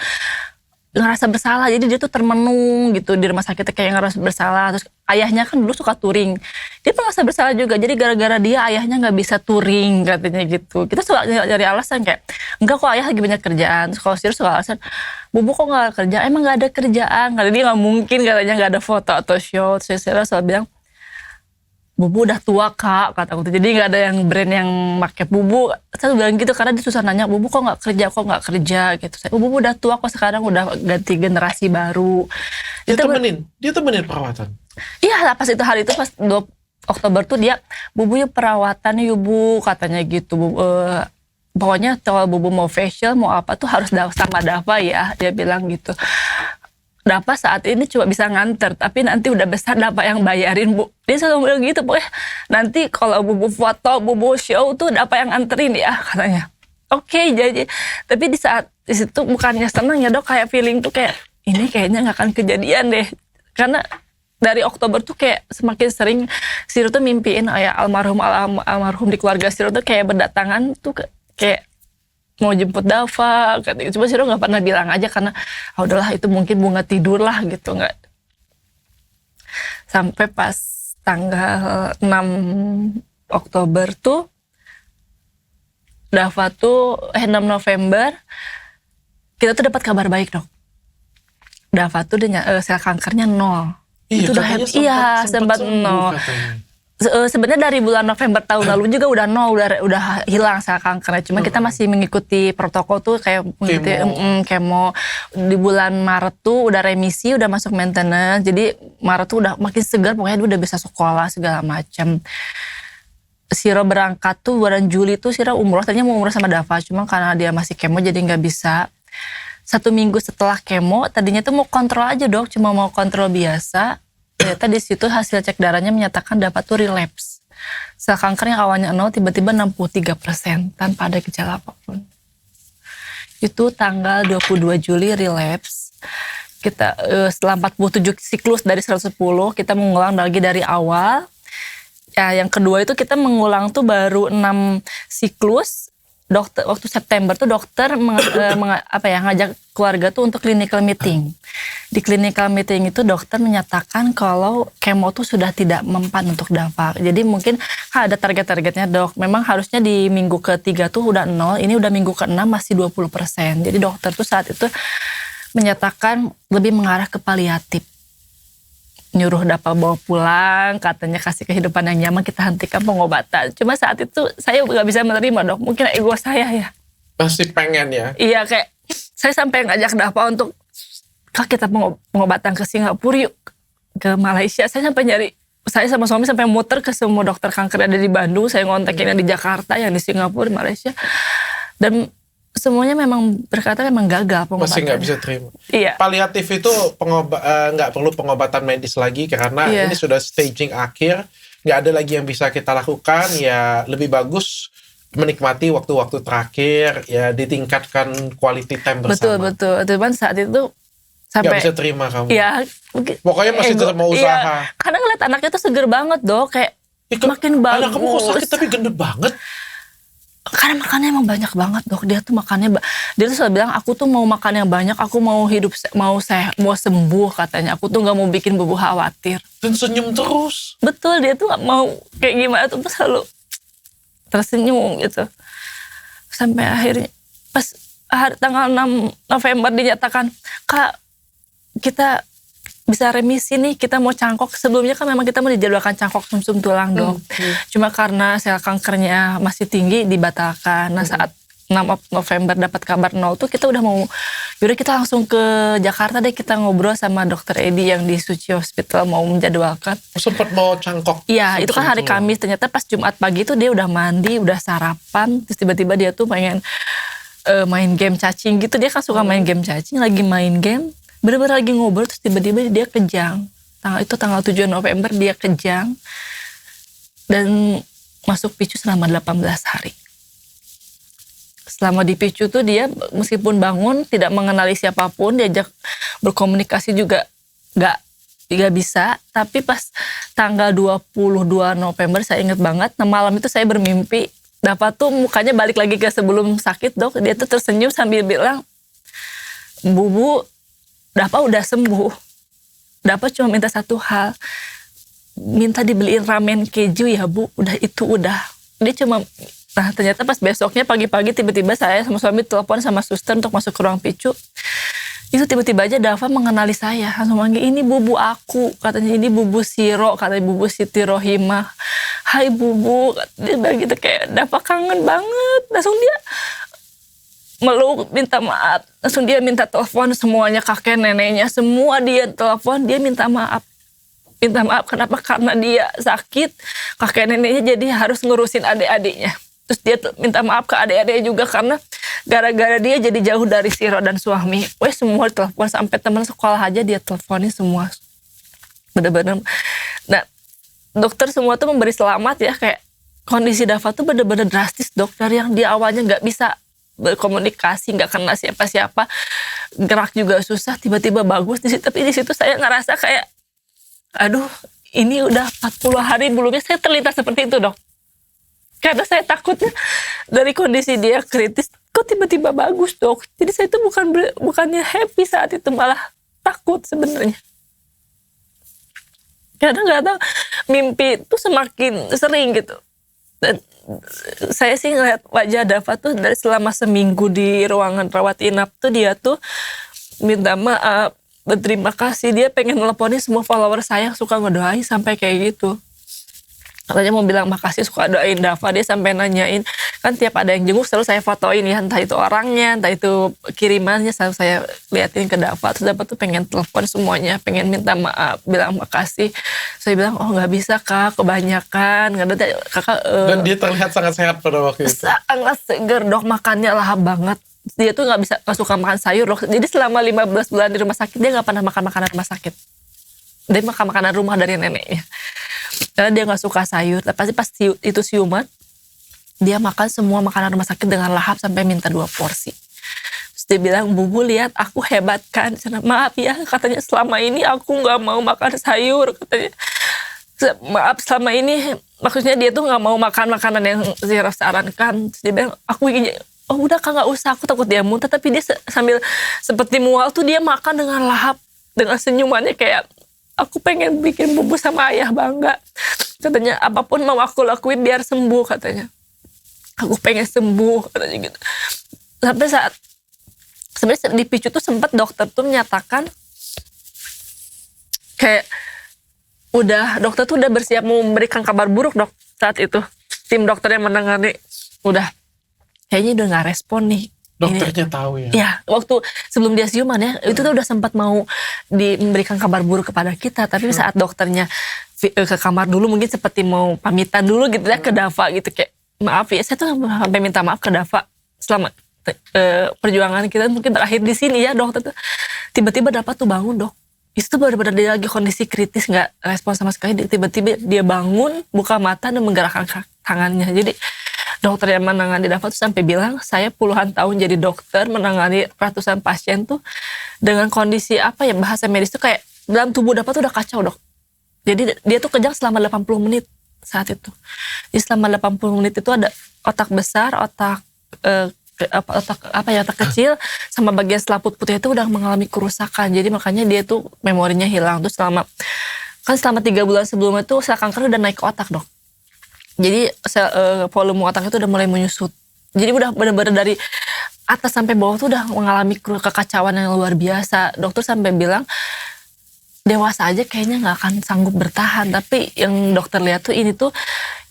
ngerasa bersalah. Jadi dia tuh termenung gitu di rumah sakit kayak ngerasa bersalah. Terus ayahnya kan dulu suka touring. Dia tuh ngerasa bersalah juga. Jadi gara-gara dia ayahnya gak bisa touring katanya gitu. Kita suka nyari alasan kayak, enggak kok ayah lagi banyak kerjaan. Terus kalau serius suka alasan, Bubu kok gak kerja? Emang gak ada kerjaan. Karena dia gak mungkin katanya gak ada foto atau show. Terus saya selalu bilang, Bubu udah tua Kak, kataku. Jadi gak ada yang brand yang pakai Bubu. Saya bilang gitu karena dia susah nanya, Bubu kok gak kerja gitu. Saya, Bubu udah tua kok, sekarang udah ganti generasi baru. Dia temenin perawatan. Iya, pas itu hari itu pas 2 Oktober tuh dia, Bubu yuk perawatan yuk Bu, katanya gitu. Pokoknya kalau Bubu mau facial mau apa tuh harus sama Dava ya, dia bilang gitu. Dava saat ini cuma bisa nganter, tapi nanti udah besar Dava yang bayarin, Bu. Dia selalu bilang gitu, pokoknya nanti kalau Bubu foto, Bubu show tuh Dava yang anterin ya, katanya. Oke, jadi tapi di situ bukannya senang ya, Dok, kayak feeling tuh kayak ini kayaknya nggak akan kejadian deh, karena dari Oktober tuh kayak semakin sering Siro tuh mimpiin ya almarhum di keluarga Siro tuh kayak berdatangan tuh kayak mau jemput Dava, cuma Siro nggak pernah bilang aja karena udahlah itu mungkin bunga tidur lah gitu, nggak. Sampai pas tanggal 6 Oktober tuh Dava tuh 6 November kita tuh dapat kabar baik, Dok. Dava tuh sel kankernya 0. Iya, itu udah sempat 0. Sebenarnya dari bulan November tahun lalu juga udah udah hilang sel kankernya. Cuma kita masih mengikuti protokol tuh kayak mengikuti kemo. Di bulan Maret tuh udah remisi, udah masuk maintenance. Jadi Maret tuh udah makin segar, pokoknya dia udah bisa sekolah segala macam. Siro berangkat tuh bulan Juli tuh Siro umroh, tadinya mau umroh sama Dava, cuma karena dia masih kemo jadi nggak bisa. 1 minggu setelah kemo, tadinya tuh mau kontrol aja dok, cuma mau kontrol biasa. Ternyata di situ hasil cek darahnya menyatakan dapat tuh relapse. Sel kanker yang awalnya 0 tiba-tiba 63% tanpa ada gejala apapun. Itu tanggal 22 Juli relapse. Kita setelah 47 siklus dari 110 kita mengulang lagi dari awal. Ya, yang kedua itu kita mengulang tuh baru 6 siklus. Dokter waktu September tuh dokter ngajak keluarga tuh untuk clinical meeting. Di clinical meeting itu dokter menyatakan kalau kemo tuh sudah tidak mempan untuk Dava. Jadi mungkin ada target-targetnya dok. Memang harusnya di minggu ke-3 tuh udah 0, ini udah minggu ke-6 masih 20%. Jadi dokter tuh saat itu menyatakan lebih mengarah ke paliatif. Nyuruh Dava bawa pulang, katanya kasih kehidupan yang nyaman, kita hentikan pengobatan. Cuma saat itu saya nggak bisa menerima dok, mungkin ego saya ya. Masih pengen ya? Iya, kayak saya sampai ngajak Dava untuk, Kak kita pengobatan ke Singapura yuk, ke Malaysia. Saya sampai saya sama suami sampai muter ke semua dokter kanker yang ada di Bandung, saya ngontakin yang di Jakarta, yang di Singapura, di Malaysia. Dan semuanya memang berkata memang gagal pengobatan. Masih nggak bisa terima. Iya. Paliatif itu nggak perlu pengobatan medis lagi karena ini sudah staging akhir, nggak ada lagi yang bisa kita lakukan. Ya lebih bagus menikmati waktu-waktu terakhir, ya ditingkatkan quality time bersama. Betul. Cuman saat itu sampai nggak bisa terima kamu. Iya. Pokoknya masih tetap mau usaha. Iya. Karena ngeliat anaknya tuh seger banget dok, kayak makin bagus. Anak kamu kok sakit tapi gendut banget. Karena makannya emang banyak banget dok, dia tuh makannya, dia tuh selalu bilang aku tuh mau makan yang banyak, aku mau hidup, mau sembuh katanya, aku tuh nggak mau bikin bubu khawatir. Dan senyum terus. Betul, dia tuh nggak mau kayak gimana tuh selalu tersenyum gitu. Sampai akhirnya pas tanggal 6 November dinyatakan, Kak kita bisa remisi nih, kita mau cangkok. Sebelumnya kan memang kita mau dijadwalkan cangkok sumsum tulang dok. Cuma karena sel kankernya masih tinggi dibatalkan. Nah saat 6 November dapat kabar 0 tuh kita udah mau, yaudah kita langsung ke Jakarta deh, kita ngobrol sama dokter Edi yang di Suci Hospital mau menjadwalkan. Sempat mau cangkok. Iya itu kan hari Kamis, ternyata pas Jumat pagi tuh dia udah mandi, udah sarapan. Terus tiba-tiba dia tuh pengen main game cacing gitu. Dia kan suka main game cacing, lagi main game. Bener-bener lagi ngobrol terus tiba-tiba dia kejang. Tanggal 7 November dia kejang dan masuk picu selama 18 hari. Selama di picu tuh dia meskipun bangun tidak mengenali siapapun, diajak berkomunikasi juga nggak bisa. Tapi pas tanggal 22 November saya ingat banget, malam itu saya bermimpi Dava tuh mukanya balik lagi ke sebelum sakit dok. Dia tuh tersenyum sambil bilang, Bubu, Dava udah sembuh. Dava cuma minta satu hal, minta dibeliin ramen keju ya bu. Udah itu udah. Dia cuma, nah ternyata pas besoknya pagi-pagi tiba-tiba saya sama suami telepon sama suster untuk masuk ke ruang picu. Itu tiba-tiba aja Dava mengenali saya, langsung manggil, ini bubu aku, katanya ini bubu Siro, katanya bubu Siti Rohimah. Hai bubu, dia bilang gitu, kayak Dava kangen banget. Langsung dia meluk, minta maaf. Langsung dia minta telepon semuanya, kakek neneknya, semua dia telepon, dia minta maaf. Minta maaf kenapa? Karena dia sakit, kakek neneknya jadi harus ngurusin adik-adiknya. Terus dia minta maaf ke adik-adiknya juga karena gara-gara dia jadi jauh dari Siro dan suami. Semua telepon, sampai teman sekolah aja dia teleponin semua. Bener-bener. Nah, dokter semua tuh memberi selamat ya, kayak kondisi Dava tuh bener-bener drastis dok. Dari yang dia awalnya nggak bisa berkomunikasi, nggak kenal siapa-siapa, gerak juga susah, tiba-tiba bagus di situ. Tapi di situ saya ngerasa kayak, aduh, ini udah 40 hari belumnya saya terlintas seperti itu dok. Karena saya takutnya dari kondisi dia kritis, kok tiba-tiba bagus dok. Jadi saya itu bukannya happy saat itu, malah takut sebenarnya. Karena nggak tahu, mimpi itu semakin sering gitu. Dan saya sih ngeliat wajah Dava tuh dari selama seminggu di ruangan rawat inap tuh dia tuh minta maaf, berterima kasih, dia pengen nelponin semua follower saya yang suka ngedoain sampai kayak gitu. Katanya mau bilang makasih, suka doain Dava. Dia sampai nanyain, kan tiap ada yang jenguk selalu saya fotoin ya, entah itu orangnya, entah itu kirimannya, selalu saya liatin ke Dava. Terus Dava tuh pengen telepon semuanya, pengen minta maaf, bilang makasih. Saya bilang, oh nggak bisa kak, kebanyakan. Kakak Dan dia terlihat sangat sehat pada waktu itu. sangat seger dok, makannya lahap banget. Dia tuh nggak suka makan sayur dok. Jadi selama 15 bulan di rumah sakit dia nggak pernah makan makanan rumah sakit. Dia makan makanan rumah dari neneknya. Karena dia nggak suka sayur. Tapi pas itu siuman, dia makan semua makanan rumah sakit dengan lahap sampai minta 2 porsi. Terus dia bilang, Bubu lihat aku hebat kan. Maaf ya, katanya selama ini aku nggak mau makan sayur, katanya. Maaf selama ini, maksudnya dia tuh nggak mau makan makanan yang saya sarankan. Terus dia bilang, aku ingin, oh udah kak nggak usah, aku takut dia muntah. Tapi dia sambil seperti mual tuh dia makan dengan lahap, dengan senyumannya kayak, aku pengen bikin Bubu sama ayah bangga. Katanya apapun mau aku lakuin biar sembuh, katanya. Aku pengen sembuh, katanya gitu. Sampai saat sebenarnya di PICU tuh sempat dokter tuh menyatakan kayak dokter tuh udah bersiap mau memberikan kabar buruk dok saat itu. Tim dokter yang menangani udah kayaknya udah nggak respon nih. Dokternya tahu ya. Ya, waktu sebelum dia siuman ya, itu tuh udah sempat mau memberikan kabar buruk kepada kita. Tapi saat dokternya ke kamar dulu, mungkin seperti mau pamitan dulu gitu ya ke Dava gitu. Kayak, maaf ya, saya tuh sampai minta maaf ke Dava. Selama perjuangan kita mungkin terakhir di sini ya dokter tuh. Tiba-tiba Dava tuh bangun dok. Itu tuh benar-benar dia lagi kondisi kritis, gak respon sama sekali. Tiba-tiba dia bangun, buka mata dan menggerakkan tangannya. Jadi dokter yang menangani Dava tuh sampai bilang, saya puluhan tahun jadi dokter menangani ratusan pasien tuh dengan kondisi apa ya, bahasa medis tuh kayak dalam tubuh Dava tuh udah kacau dok. Jadi dia tuh kejang selama 80 menit saat itu. Jadi selama 80 menit itu ada otak besar, otak kecil sama bagian selaput putih itu udah mengalami kerusakan. Jadi makanya dia tuh memorinya hilang tuh selama 3 bulan sebelumnya tuh sel kanker udah naik ke otak dok. Jadi volume otak itu udah mulai menyusut. Jadi udah benar-benar dari atas sampai bawah tuh udah mengalami kekacauan yang luar biasa. Dokter sampai bilang dewasa aja kayaknya nggak akan sanggup bertahan. Tapi yang dokter lihat tuh ini tuh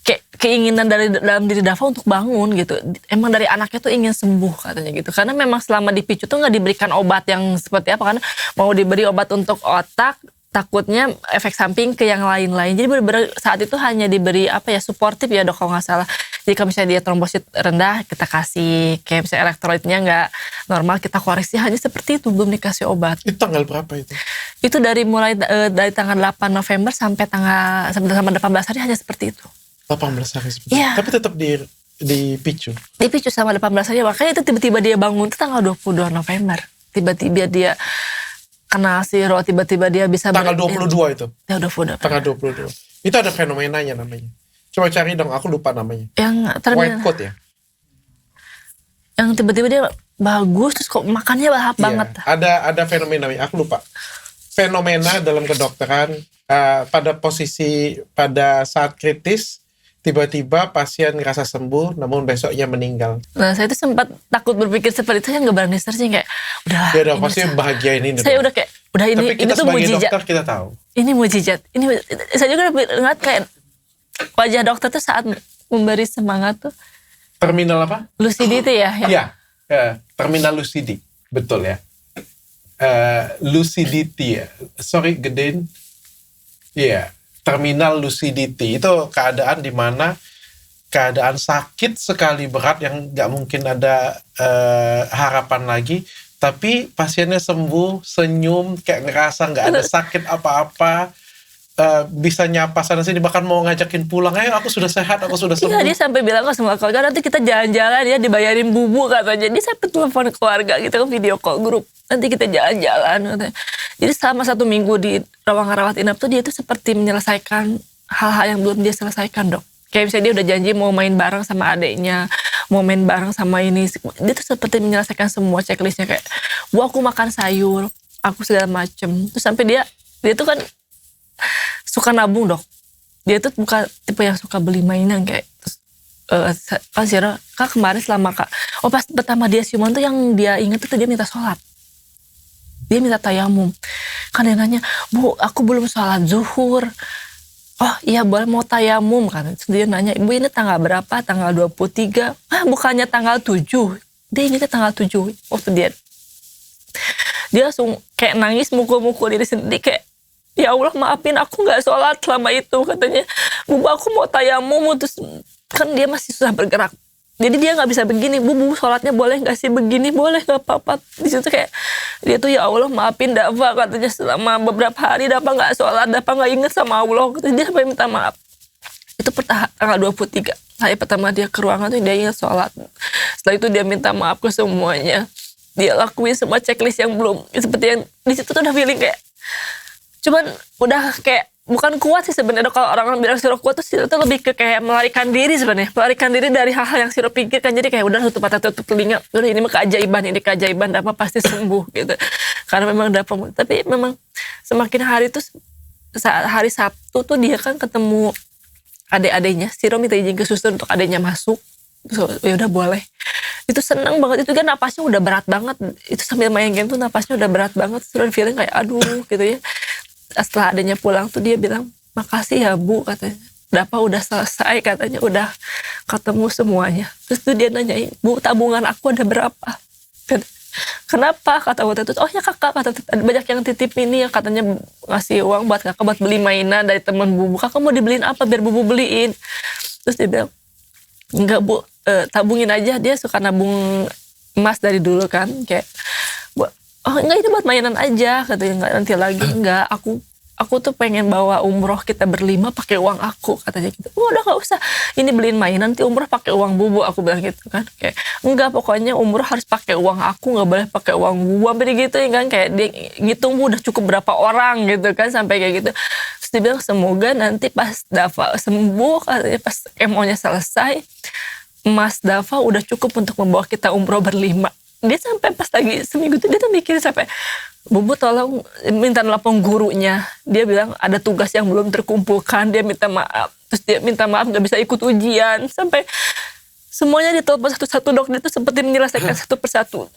kayak keinginan dari dalam diri Dava untuk bangun gitu. Emang dari anaknya tuh ingin sembuh katanya gitu. Karena memang selama di PICU tuh nggak diberikan obat yang seperti apa, karena mau diberi obat untuk otak, takutnya efek samping ke yang lain-lain. Jadi benar-benar saat itu hanya diberi suportif ya dok kalau nggak salah. Jadi kalau misalnya dia trombosit rendah kita kasih, kayak misalnya elektrolitnya nggak normal kita koreksi, hanya seperti itu, belum dikasih obat. Itu tanggal berapa itu? Itu dari mulai dari tanggal 8 November sampai tanggal 18 hari hanya seperti itu. 18 hari seperti itu. Iya. Tapi tetap di PICU. Di PICU sama 18 hari, makanya itu tiba-tiba dia bangun itu tanggal 22 November. Tiba-tiba dia kenal siro, tiba-tiba dia bisa tanggal 22 itu. Ya udah udah. Tanggal 22. Itu ada fenomenanya namanya. Coba cari dong, aku lupa namanya. Yang White coat ya? Yang tiba-tiba dia bagus terus kok makannya lahap banget. Ada fenomena, aku lupa. Fenomena dalam kedokteran pada saat kritis tiba-tiba pasien ngerasa sembuh namun besoknya meninggal. Nah saya itu sempat takut berpikir seperti itu, saya nggak berani searching kayak udahlah. Ya udah pasti bahagia ini. Saya udah kayak udah ini. Tapi kita ini tuh sebagai mujizat. dokter kita tahu. Ini mujizat. Ini saya juga ngeliat kayak wajah dokter tuh saat memberi semangat tuh. Terminal apa? Lucidity ya. Iya. Terminal lucidi, betul ya. Lucidity ya. Sorry gedein. Iya. Terminal lucidity itu keadaan di mana keadaan sakit sekali berat yang nggak mungkin ada harapan lagi, tapi pasiennya sembuh, senyum, kayak ngerasa nggak ada sakit apa-apa, bisa nyapa sana sini, bahkan mau ngajakin pulang, ayo aku sudah sehat, aku sudah sembuh. Iya, dia sampai bilang ke semua keluarga, nanti kita jalan-jalan ya, dibayarin Bubu katanya. Dia sampai telepon keluarga gitu kan, video call grup, nanti kita jalan-jalan katanya. Jadi selama 1 minggu di ruang rawat inap tuh dia tuh seperti menyelesaikan hal-hal yang belum dia selesaikan dok. Kayak misalnya dia udah janji mau main bareng sama adeknya, mau main bareng sama ini. Dia tuh seperti menyelesaikan semua checklistnya kayak, Bu aku makan sayur, aku segala macem. Terus sampai dia tuh kan suka nabung dok. Dia tuh bukan tipe yang suka beli mainan kayak. Kan Siro, kak kemarin selama kak, pas pertama dia siuman tuh yang dia ingat tuh dia minta sholat. Dia minta tayamum. Kan dia nanya, Bu aku belum sholat zuhur. oh iya boleh mau tayamum kan. Terus dia nanya, ibu ini tanggal berapa? Tanggal 23. Bukannya tanggal 7. Dia ini tanggal 7. Waktu dia langsung kayak nangis, mukul-mukul diri sendiri kayak, ya Allah maafin aku gak sholat selama itu, katanya. Bu aku mau tayamum, terus kan dia masih susah bergerak. Jadi dia nggak bisa begini, bu sholatnya boleh nggak sih begini, boleh nggak apa-apa. Di situ kayak dia tuh, ya Allah maafin Dafa, katanya selama beberapa hari Dafa nggak sholat, Dafa nggak inget sama Allah. Katanya dia sampai minta maaf. Itu tanggal 23 hari pertama dia ke ruangan tuh dia ingat sholat. Setelah itu dia minta maaf ke semuanya. Dia lakuin semua checklist yang belum, seperti yang di situ tuh udah feeling kayak, cuman udah kayak bukan kuat sih sebenarnya. Kalau orang bilang Siro kuat tuh Siro tuh lebih ke kayak melarikan diri sebenarnya, melarikan diri dari hal-hal yang Siro pikirkan. Jadi kayak udah tutup mata tutup telinga, udah ini mah keajaiban, ini keajaiban, Dafa pasti sembuh gitu. Karena memang Dafa, tapi memang semakin hari tuh, saat hari Sabtu tuh dia kan ketemu adik-adiknya, Siro minta izin ke suster untuk adiknya masuk. So, ya udah boleh. Itu seneng banget, itu kan napasnya udah berat banget. Itu sambil main game tuh napasnya udah berat banget. Siro feeling kayak aduh gitu ya. Setelah adanya pulang tuh dia bilang, makasih ya Bu, katanya. Dafa udah selesai, katanya, udah ketemu semuanya. Terus tuh dia nanyain, Bu tabungan aku ada berapa? Kenapa? Kata waktu itu, oh ya kakak, kata banyak yang titip ini, yang katanya ngasih uang buat kakak buat beli mainan dari teman Bubu. Kakak mau dibeliin apa biar Bubu beliin? Terus dia bilang, enggak Bu, tabungin aja. Dia suka nabung emas dari dulu kan, kayak, oh enggak ini buat mainan aja, katanya. Enggak nanti lagi, enggak, aku tuh pengen bawa umroh kita berlima pakai uang aku, katanya gitu. Oh udah nggak usah, ini beliin mainan, nanti umroh pakai uang Bubu, aku bilang gitu kan. Kayak enggak, pokoknya umroh harus pakai uang aku, nggak boleh pakai uang Bubu, sampai gitu ya kan. Kayak dia ngitung udah cukup berapa orang gitu kan, sampai kayak gitu. Terus dia bilang semoga nanti pas Dafa sembuh, katanya pas kemonya selesai, Mas Dafa udah cukup untuk membawa kita umroh berlima. Dia sampai pas lagi seminggu itu dia tuh mikir sampai, Bubu tolong minta nelpon gurunya. Dia bilang ada tugas yang belum terkumpulkan, dia minta maaf. Terus dia minta maaf gak bisa ikut ujian. Sampai semuanya ditelepon satu-satu, dok. Dia tuh seperti menyelesaikan satu persatu.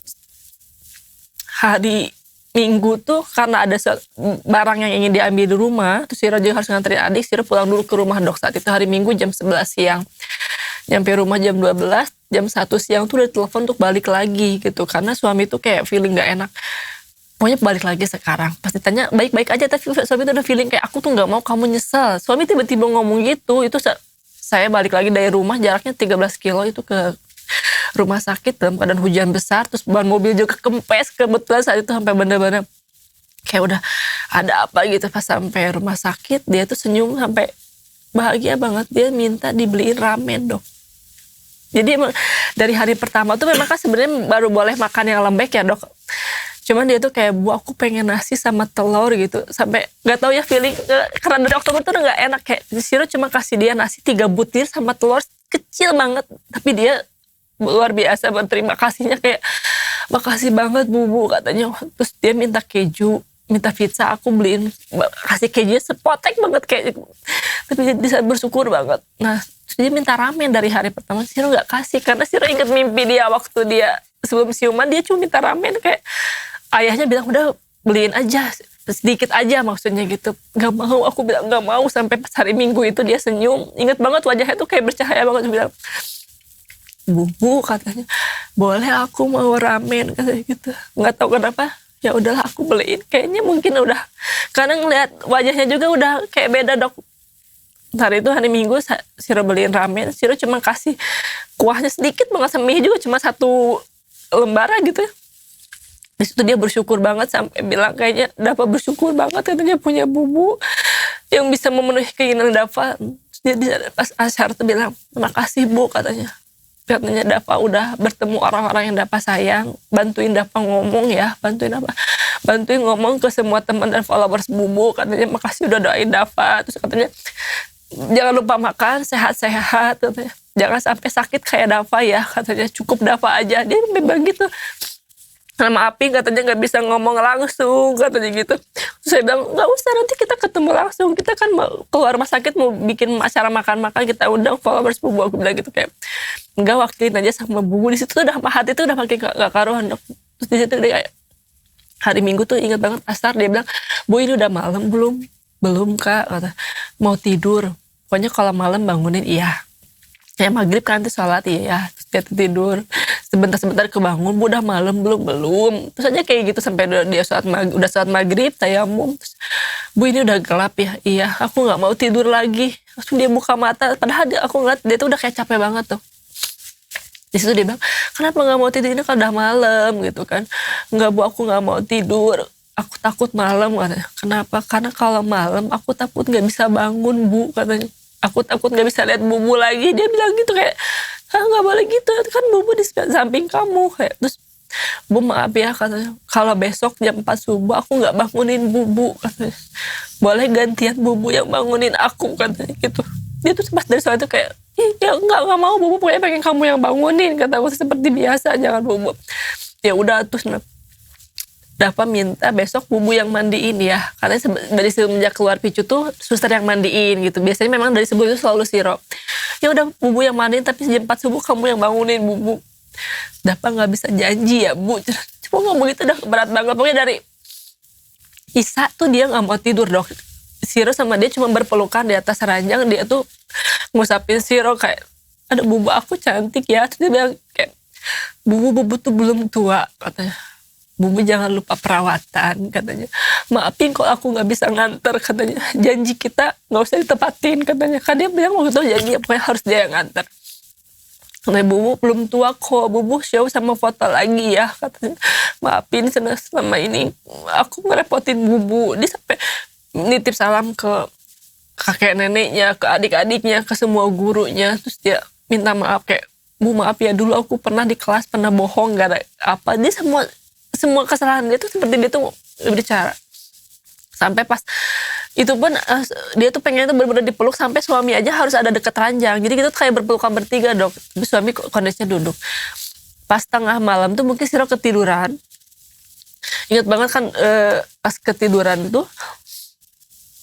Hari Minggu tuh karena ada barang yang ingin diambil di rumah, terus Siro juga harus nganterin adik. Siro pulang dulu ke rumah dok. Saat itu hari Minggu jam 11 siang. Nyampe rumah jam 12, jam 1 siang tuh udah telepon untuk balik lagi gitu. Karena suami tuh kayak feeling gak enak. Pokoknya balik lagi sekarang. Pas ditanya baik-baik aja, tapi suami tuh udah feeling kayak, aku tuh gak mau kamu nyesel. Suami tiba-tiba ngomong gitu. Itu saya balik lagi dari rumah, jaraknya 13 kilo itu ke rumah sakit dalam keadaan hujan besar. Terus ban mobil juga kempes. Kebetulan saat itu sampai bener-bener kayak udah ada apa gitu. Pas sampai rumah sakit, dia tuh senyum sampai bahagia banget. Dia minta dibeliin ramen dok. Jadi emang dari hari pertama tuh memang kan sebenarnya baru boleh makan yang lembek ya dok. Cuman dia tuh kayak, Bu aku pengen nasi sama telur gitu. Sampai gak tahu ya feeling, karena dari Oktober tuh udah gak enak. Kayak Siro cuma kasih dia nasi 3 butir sama telur kecil banget. Tapi dia luar biasa berterima kasihnya, kayak makasih banget Bu, katanya. Terus dia minta keju, minta pizza, aku beliin, kasih kejunya sepotek banget kayak. Tapi dia bersyukur banget. Nah dia minta ramen dari hari pertama. Siro gak kasih karena Siro inget mimpi dia waktu dia sebelum siuman. Dia cuma minta ramen, kayak ayahnya bilang udah beliin aja sedikit aja maksudnya gitu. Gak mau, aku bilang gak mau. Sampai pas hari Minggu itu dia senyum, inget banget wajahnya tuh kayak bercahaya banget. Dia bilang, Bubu, katanya, boleh aku mau ramen, katanya gitu. Nggak tahu kenapa, ya udahlah aku beliin. Kayaknya mungkin udah, karena ngeliat wajahnya juga udah kayak beda dok. Hari itu hari Minggu Siro beliin ramen. Siro cuma kasih kuahnya sedikit banget, sama mie juga cuma 1 lembar gitu. Di situ dia bersyukur banget sampai bilang kayaknya Dafa bersyukur banget katanya punya Bubu yang bisa memenuhi keinginan Dafa. Dia pas asyar tuh bilang, terima kasih Bu, katanya. Katanya Dafa udah bertemu orang-orang yang Dafa sayang, bantuin Dafa ngomong ya, bantuin ngomong ke semua teman dan followers Bubu. Katanya makasih udah doain Dafa. Terus katanya jangan lupa makan, sehat-sehat, katanya. Jangan sampai sakit kayak Dafa ya, katanya. Cukup Dafa aja. Dia memang gitu. Sama Api katanya gak bisa ngomong langsung, katanya gitu. Terus saya bilang, gak usah, nanti kita ketemu langsung. Kita kan mau keluar rumah sakit, mau bikin acara makan-makan, kita undang followers Bubu. Aku bilang gitu kayak, enggak, wakilin aja sama Bubu. Di situ tuh udah hati tuh udah makin gak karuan. Terus di situ dia kayak, hari Minggu tuh ingat banget asar, dia bilang, Bu ini udah malam belum? Belum Kak, kata. mau tidur. Pokoknya kalau malam bangunin iya. Kayak maghrib kan tuh sholat iya. Terus dia tidur. Sebentar-sebentar kebangun, Bu udah malam belum. Terus aja kayak gitu sampai dia udah sholat maghrib, tayamum. Terus, Bu ini udah gelap ya. Iya, aku nggak mau tidur lagi. Langsung dia buka mata. Padahal aku ngeliat dia tuh udah kayak capek banget tuh. Di situ dia bilang, kenapa nggak mau tidur, ini kan udah malam gitu kan. Nggak, Bu, aku nggak mau tidur. Aku takut malam katanya. Kenapa? Karena kalau malam aku takut nggak bisa bangun, Bu, katanya. Aku takut nggak bisa lihat Bubu lagi. Dia bilang gitu kayak, nggak boleh gitu, kan Bubu di samping kamu. Kayak terus, Bu maaf ya katanya, kalau besok jam 4 subuh aku nggak bangunin Bubu katanya. Boleh gantian Bubu yang bangunin aku katanya gitu. Dia tuh pas dari soal itu kayak, ya nggak mau Bubu, pokoknya pengen kamu yang bangunin, kata aku seperti biasa, jangan Bubu. Ya udah, terus Dafa minta besok Bubu yang mandiin ya, karena dari semenjak keluar picu tuh suster yang mandiin gitu. Biasanya memang dari sebelum itu selalu Siro. Ya udah Bubu yang mandiin, tapi jam 4 subuh kamu yang bangunin Bubu. Dafa nggak bisa janji ya, Bu. Cuma ngomong itu udah berat banget. Pokoknya dari Isa tuh dia nggak mau tidur, Dok. Siro sama dia cuma berpelukan di atas ranjang. Dia tuh ngusapin Siro kayak, ada Bubu aku cantik ya. Terus dia bilang kayak, Bubu tuh belum tua katanya. Bubu jangan lupa perawatan katanya. Maafin kalau aku nggak bisa nganter katanya. Janji kita nggak usah ditepatin katanya. Kan dia bilang waktu itu janji pokoknya harus dia yang nganter. Katanya, Bubu belum tua kok. Bubu show sama foto lagi ya katanya. Maafin selama ini aku ngerepotin Bubu. Dia sampai nitip salam ke kakek neneknya, ke adik-adiknya, ke semua gurunya. Terus dia minta maaf kayak, Bu maaf ya, dulu aku pernah di kelas pernah bohong gak ada apa. Dia semua kesalahan dia tuh seperti dia tuh berbicara. Sampai pas itu pun dia tuh pengen tuh bener-bener dipeluk, sampai suami aja harus ada deket ranjang. Jadi kita tuh kayak berpelukan bertiga, Dok. Tapi suami kondisinya duduk. Pas tengah malam tuh mungkin Siro ketiduran. Ingat banget kan pas ketiduran tuh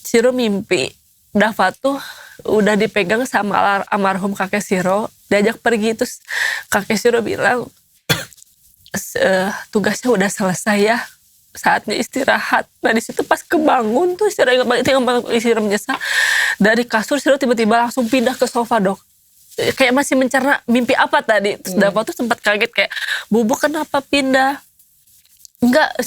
Siro mimpi Dafa tuh udah dipegang sama almarhum kakek Siro, diajak pergi. Terus kakek Siro bilang, tugasnya udah selesai ya, saatnya istirahat. Nah di situ pas kebangun tuh Siro ingat banget, Siro menyesal. Dari kasur Siro tiba-tiba langsung pindah ke sofa, Dok. Kayak masih mencerna mimpi apa tadi. Terus Dafa tuh sempat kaget kayak, Bubu kenapa pindah? Enggak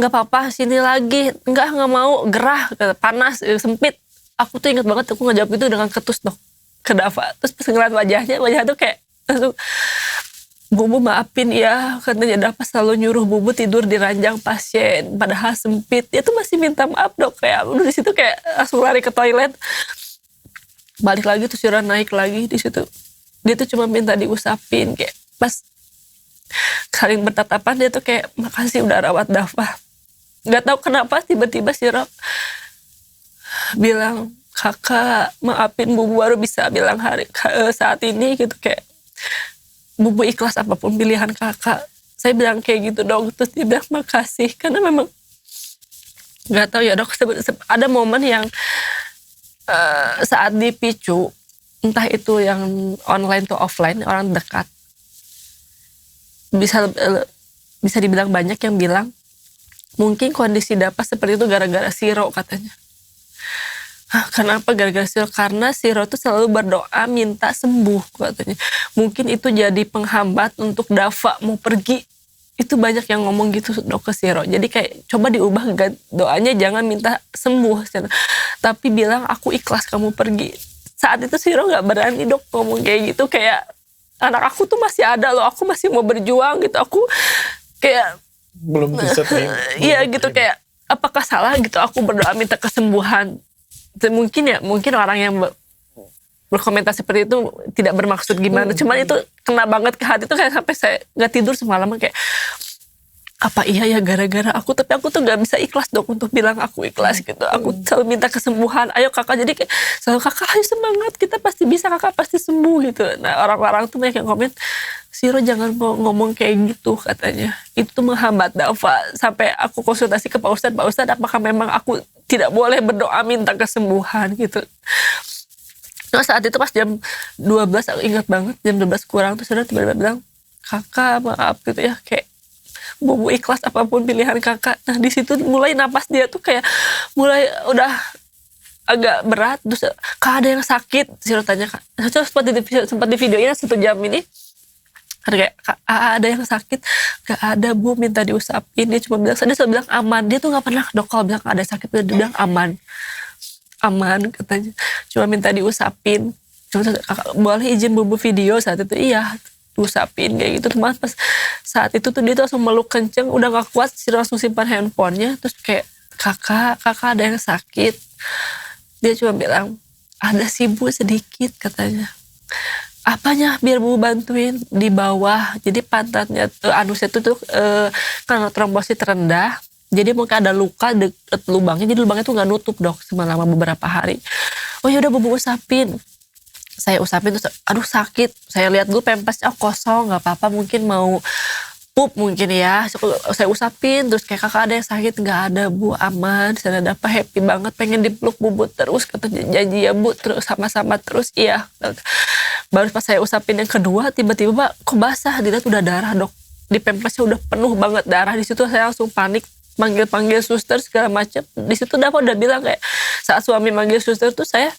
apa-apa, sini lagi. Enggak mau, gerah, panas, sempit. Aku tuh ingat banget, aku ngejawab itu dengan ketus, Dok, ke Dafa. Terus pas ngeliat wajahnya tuh kayak langsung, Bubu maafin ya, katanya Dafa selalu nyuruh Bubu tidur di ranjang pasien, padahal sempit. Dia tuh masih minta maaf, Dok, kayak udah di situ kayak langsung lari ke toilet. Balik lagi tuh Siro naik lagi di situ. Dia tuh cuma minta diusapin, kayak pas saling bertatapan dia tuh kayak, makasih udah rawat Dafa. Gak tahu kenapa tiba-tiba Siro bilang, kakak maafin Bubu, baru bisa bilang saat ini gitu, kayak Bubu ikhlas apapun pilihan kakak. Saya bilang kayak gitu, Dok. Terus dia bilang makasih. Karena memang gak tahu ya, Dok, ada momen yang saat dipicu, entah itu yang online atau offline, orang dekat, bisa dibilang banyak yang bilang mungkin kondisi Dafa seperti itu gara-gara Siro katanya. Kenapa gara-gara Siro? Karena Siro tuh selalu berdoa minta sembuh katanya. Mungkin itu jadi penghambat untuk Dafa mau pergi. Itu banyak yang ngomong gitu, Dok, ke Siro. Jadi kayak coba diubah doanya, jangan minta sembuh, tapi bilang aku ikhlas kamu pergi. Saat itu Siro gak berani, Dok, ngomong kayak gitu. Kayak anak aku tuh masih ada loh, aku masih mau berjuang gitu. Aku kayak belum bisa terima. Iya gitu, kayak apakah salah gitu aku berdoa minta kesembuhan. Mungkin orang yang berkomentar seperti itu tidak bermaksud gimana, cuman itu kena banget ke hati tuh, kayak sampai saya nggak tidur semalaman kayak, apa iya ya gara-gara aku, tapi aku tuh nggak bisa ikhlas, Dok, untuk bilang aku ikhlas gitu. Aku selalu minta kesembuhan, ayo kakak, jadi kayak selalu kakak ayo semangat, kita pasti bisa, kakak pasti sembuh gitu. Nah orang-orang tuh banyak yang komen, Siro jangan ngomong kayak gitu katanya, itu menghambat Dafa. Sampai aku konsultasi ke Pak Ustadz, apakah memang aku tidak boleh berdoa minta kesembuhan gitu. Nah saat itu pas jam 12, aku ingat banget, jam 12 kurang tuh sudah tiba-tiba bilang, kakak maaf gitu ya, kayak Bubu ikhlas apapun pilihan kakak. Nah di situ mulai napas dia tuh kayak mulai udah agak berat. Terus Kak ada yang sakit, Siro tanya Kak. Sempat di videonya 1 jam ini. Kan kayak Kak, ada yang sakit? Gak ada Bu, minta diusapin. Dia cuma bilang, dia selalu bilang aman. Dia tuh gak pernah dok kalau bilang ada sakit, dia bilang aman katanya. Cuma minta diusapin. Cuma Kakak boleh izin bubu video saat itu, iya diusapin kayak gitu. Cuma pas saat itu tuh dia tuh langsung meluk kenceng, udah gak kuat, Siro langsung simpan handphonenya. Terus kayak kakak ada yang sakit. Dia cuma bilang ada sih Bu sedikit katanya. Apanya biar Bu bantuin di bawah. Jadi pantatnya anusnya tuh karena trombosit rendah. Jadi mungkin ada luka deket lubangnya. Jadi lubangnya tuh nggak nutup dok selama beberapa hari. Oh ya udah Bu usapin. Saya usapin terus aduh sakit. Saya lihat dulu pempesnya kosong, nggak apa-apa mungkin mau pup mungkin ya. Saya usapin terus kayak kakak ada yang sakit, nggak ada Bu, aman. Saya ada apa happy banget pengen dipeluk Bu terus katanya, janji ya Bu terus sama-sama terus iya. Baru pas saya usapin yang kedua tiba-tiba Pak kok basah, dilihat udah darah dok, di pempesnya udah penuh banget darah. Di situ saya langsung panik, panggil suster segala macam. Di situ Dapat udah bilang kayak saat suami manggil suster tuh saya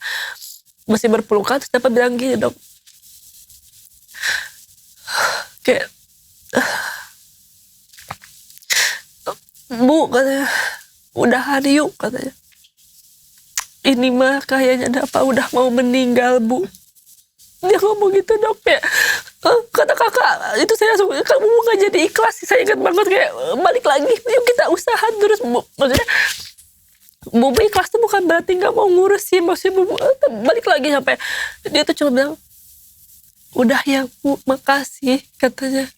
masih berpelukan, terus Dapat bilang gini dok, kayak Bu katanya udahan yuk katanya, ini mah kayaknya Dapat udah mau meninggal Bu. Dia ngomong gitu dok ya. Kata kakak itu saya langsung, kamu nggak jadi ikhlas. Saya ingat banget kayak balik lagi yuk kita usaha terus Bu. Maksudnya Bu ikhlas tuh bukan berarti nggak mau ngurus sih, maksudnya Bu balik lagi. Sampai dia tuh cuma bilang udah ya Bu makasih katanya,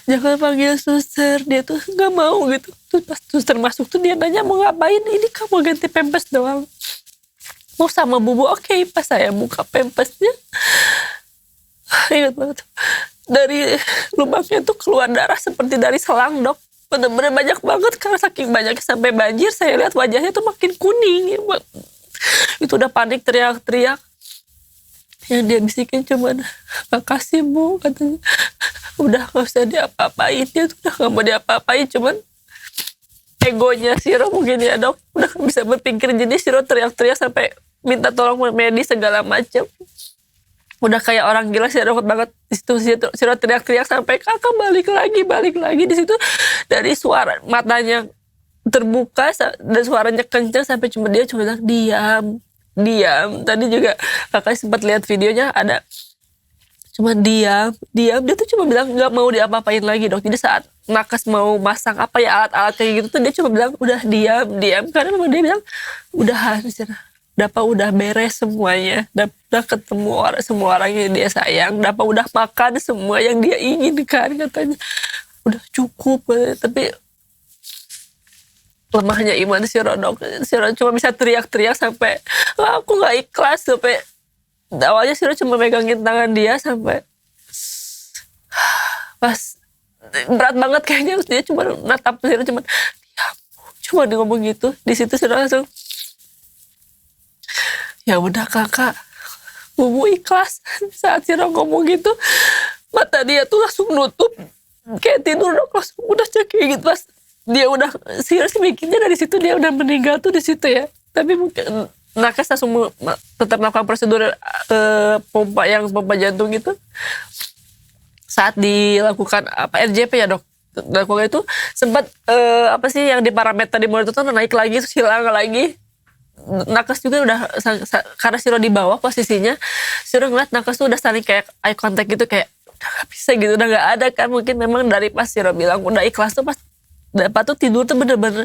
jangan panggil suster. Dia tuh nggak mau gitu. Tuh pas suster masuk tuh dia nanya mau ngapain, ini kamu ganti pempes doang, mau sama Bubu. Oke, pas saya buka pempesnya ingat banget dari lubangnya tuh keluar darah seperti dari selang dok, bener-bener banyak banget karena saking banyaknya sampai banjir. Saya lihat wajahnya tuh makin kuning. Itu udah panik teriak-teriak. Yang dia bisikin cuman makasih Bu katanya, udah gak usah diapa-apain. Dia tuh udah gak mau diapa-apain, cuman egonya Siro mungkin ya dok udah gak bisa berpikir. Jadi Siro teriak-teriak sampai minta tolong medis segala macam. Udah kayak orang gila. Siro takut banget di situ. Siro teriak-teriak sampai kakak balik lagi. Di situ dari suara matanya terbuka dan suaranya kencang sampai dia cuma bilang diam. Tadi juga kakak sempat lihat videonya, ada cuma diam. Dia tuh cuma bilang nggak mau diapa-apain lagi dok. Jadi saat nakes mau masang apa ya alat-alat kayak gitu tuh dia cuma bilang udah diam karena memang dia bilang udahan Dapat udah beres semuanya, udah ketemu semua orang yang dia sayang, Dapat udah makan semua yang dia inginkan katanya, udah cukup. Tapi lemahnya iman Siro dok, Siro cuma bisa teriak-teriak sampai aku nggak ikhlas. Sampai awalnya Siro cuma megangin tangan dia sampai pas berat banget kayaknya, dia cuma natap Siro, cuma dia ngomong gitu. Di situ Siro langsung ya udah kakak, Bubu ikhlas. Saat Siro ngomong gitu mata dia tuh langsung nutup kayak tidur dok, langsung udah kayak gitu. Pas dia udah Siro sih mikirnya dari situ dia udah meninggal tuh di situ ya. Tapi mungkin nakes langsung tetap melakukan prosedur pompa jantung gitu. Saat dilakukan RJP ya dok, dilakukan itu sempat apa sih yang di parameter di monitor tuh naik lagi terus hilang lagi. Nakes juga udah karena Siro di bawah posisinya, Siro ngeliat nakes tuh udah saling kayak eye contact gitu, kayak udah gak bisa gitu, udah gak ada kan. Mungkin memang dari pas Siro bilang udah ikhlas tuh pas Dapat tuh tidur tuh bener-bener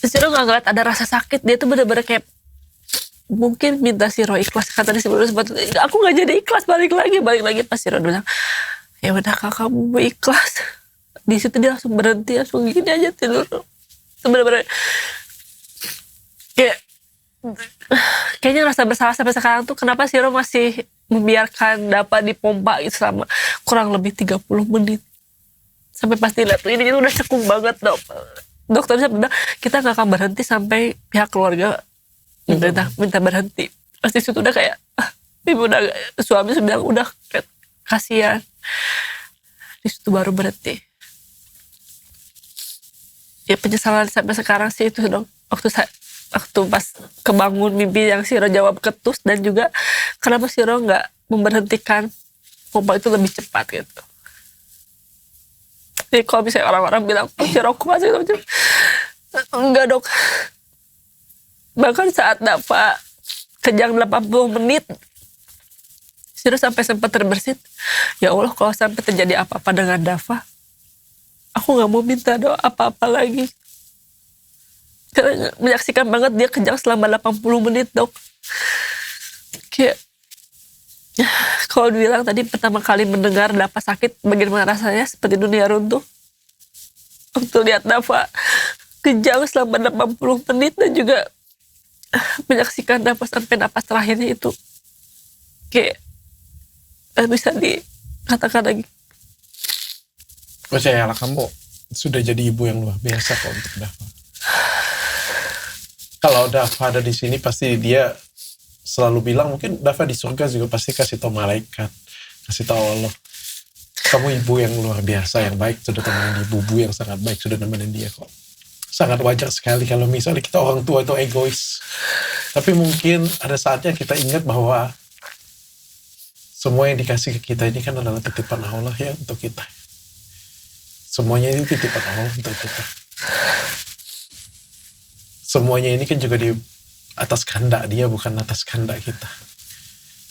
Siro gak ngeliat ada rasa sakit. Dia tuh bener-bener kayak mungkin minta Siro ikhlas. Kata dia sebelum sempat aku gak jadi ikhlas, balik lagi pas Siro bilang ya udah kakak mau ikhlas. Di situ dia langsung berhenti, langsung gini aja tidur. Bener-bener kayaknya rasa bersalah sampai sekarang tuh kenapa Siro masih membiarkan Dapat dipompa gitu selama kurang lebih 30 menit. Sampai pasti lihat ini udah cekung banget dok. Dokter bilang kita gak akan berhenti sampai pihak keluarga minta berhenti. Pasti situ udah kayak ibu udah, suami bilang udah kasihan. Di situ baru berhenti. Ya penyesalan sampai sekarang sih itu dong. Waktu waktu pas kebangun mimpi yang Siro jawab ketus, dan juga kenapa Siro nggak memberhentikan pompa itu lebih cepat gitu. Jadi kalau misalnya orang-orang bilang, oh Siro kuat sih, enggak dok. Bahkan saat Dava kejang 80 menit, Siro sampai sempat terbersit, ya Allah kalau sampai terjadi apa-apa dengan Dava, aku nggak mau minta doa apa-apa lagi. Karena menyaksikan banget dia kejang selama 80 menit dok. Kayak kalau bilang tadi pertama kali mendengar Dava sakit, bagaimana rasanya, seperti dunia runtuh. Waktu lihat Dava kejang selama 80 menit dan juga menyaksikan Dava sampai napas terakhirnya itu kayak gak bisa dikatakan lagi. Percayalah, kamu sudah jadi ibu yang luar biasa kok untuk Dava. Kalau Dava ada di sini pasti dia selalu bilang, mungkin Dava di surga juga pasti kasih tahu malaikat, kasih tahu Allah, kamu ibu yang luar biasa, yang baik, sudah temenin ibu yang sangat baik, sudah nemenin dia kok. Sangat wajar sekali kalau misalnya kita orang tua itu egois. Tapi mungkin ada saatnya kita ingat bahwa semua yang dikasih ke kita ini kan adalah titipan Allah ya untuk kita. Semuanya ini titipan Allah untuk kita. Semuanya ini kan juga di atas kehendak dia, bukan atas kehendak kita.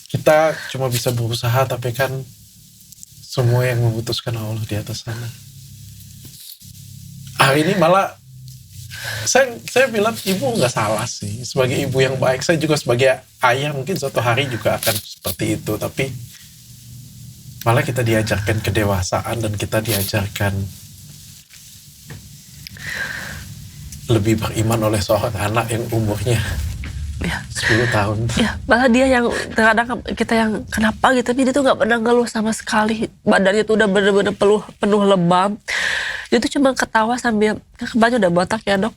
Kita cuma bisa berusaha, tapi kan semua yang memutuskan Allah di atas sana. Hari ini malah saya bilang ibu nggak salah sih. Sebagai ibu yang baik, saya juga sebagai ayah mungkin suatu hari juga akan seperti itu. Tapi malah kita diajarkan kedewasaan dan kita diajarkan lebih beriman oleh seorang anak yang umurnya 10 tahun. Ya, malah dia yang terkadang kita yang kenapa gitu, tapi dia tuh nggak pernah ngeluh sama sekali. Badannya tuh udah bener-bener penuh lebam. Dia tuh cuma ketawa sambil, kebanya udah botak ya dok.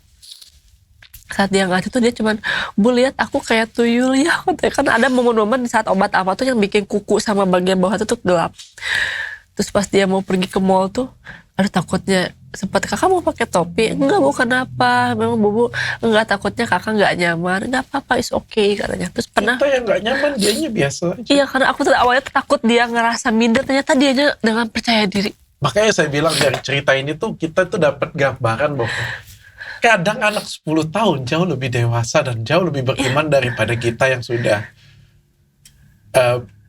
Saat dia ngasih tuh dia cuman, Bu lihat aku kayak tuyul ya. Kan ada momen-momen di saat obat apa tuh yang bikin kuku sama bagian bawah tuh gelap. Terus pas dia mau pergi ke mall tuh, aduh takutnya, sempat kakak mau pakai topi, enggak Bu kenapa, memang Bubu enggak, takutnya kakak nggak nyaman, nggak apa-apa, is okay katanya. Terus pernah kita yang nggak nyaman, dianya biasa aja. iya, karena aku tuh awalnya takut dia ngerasa minder, ternyata dianya dengan percaya diri. Makanya saya bilang dari cerita ini tuh kita tuh dapat gambaran bahwa kadang anak 10 tahun jauh lebih dewasa dan jauh lebih beriman daripada kita yang sudah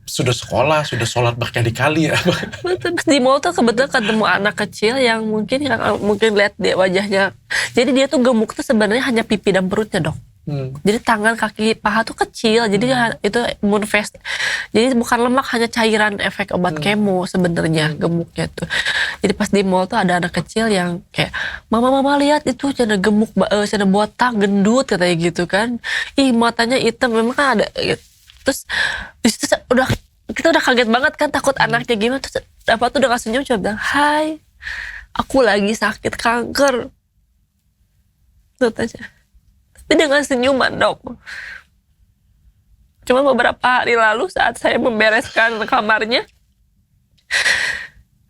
sekolah, sudah sholat berkali-kali ya. Terus di mall tuh kebetulan ketemu anak kecil yang mungkin lihat dia wajahnya. Jadi dia tuh gemuk tuh sebenarnya hanya pipi dan perutnya dok. Jadi tangan, kaki, paha tuh kecil. Jadi itu immune fast. Jadi bukan lemak, hanya cairan efek obat kemo sebenarnya gemuknya tuh. Jadi pas di mall tuh ada anak kecil yang kayak, mama lihat itu cina gemuk, cina botak, gendut katanya gitu kan. Ih matanya hitam, memang kan ada gitu. Terus disitu kita udah kaget banget kan, takut anaknya gimana. Terus apa tuh udah senyum, coba bilang, hai aku lagi sakit kanker aja. Tapi dengan senyuman dok. Cuma beberapa hari lalu saat saya membereskan kamarnya,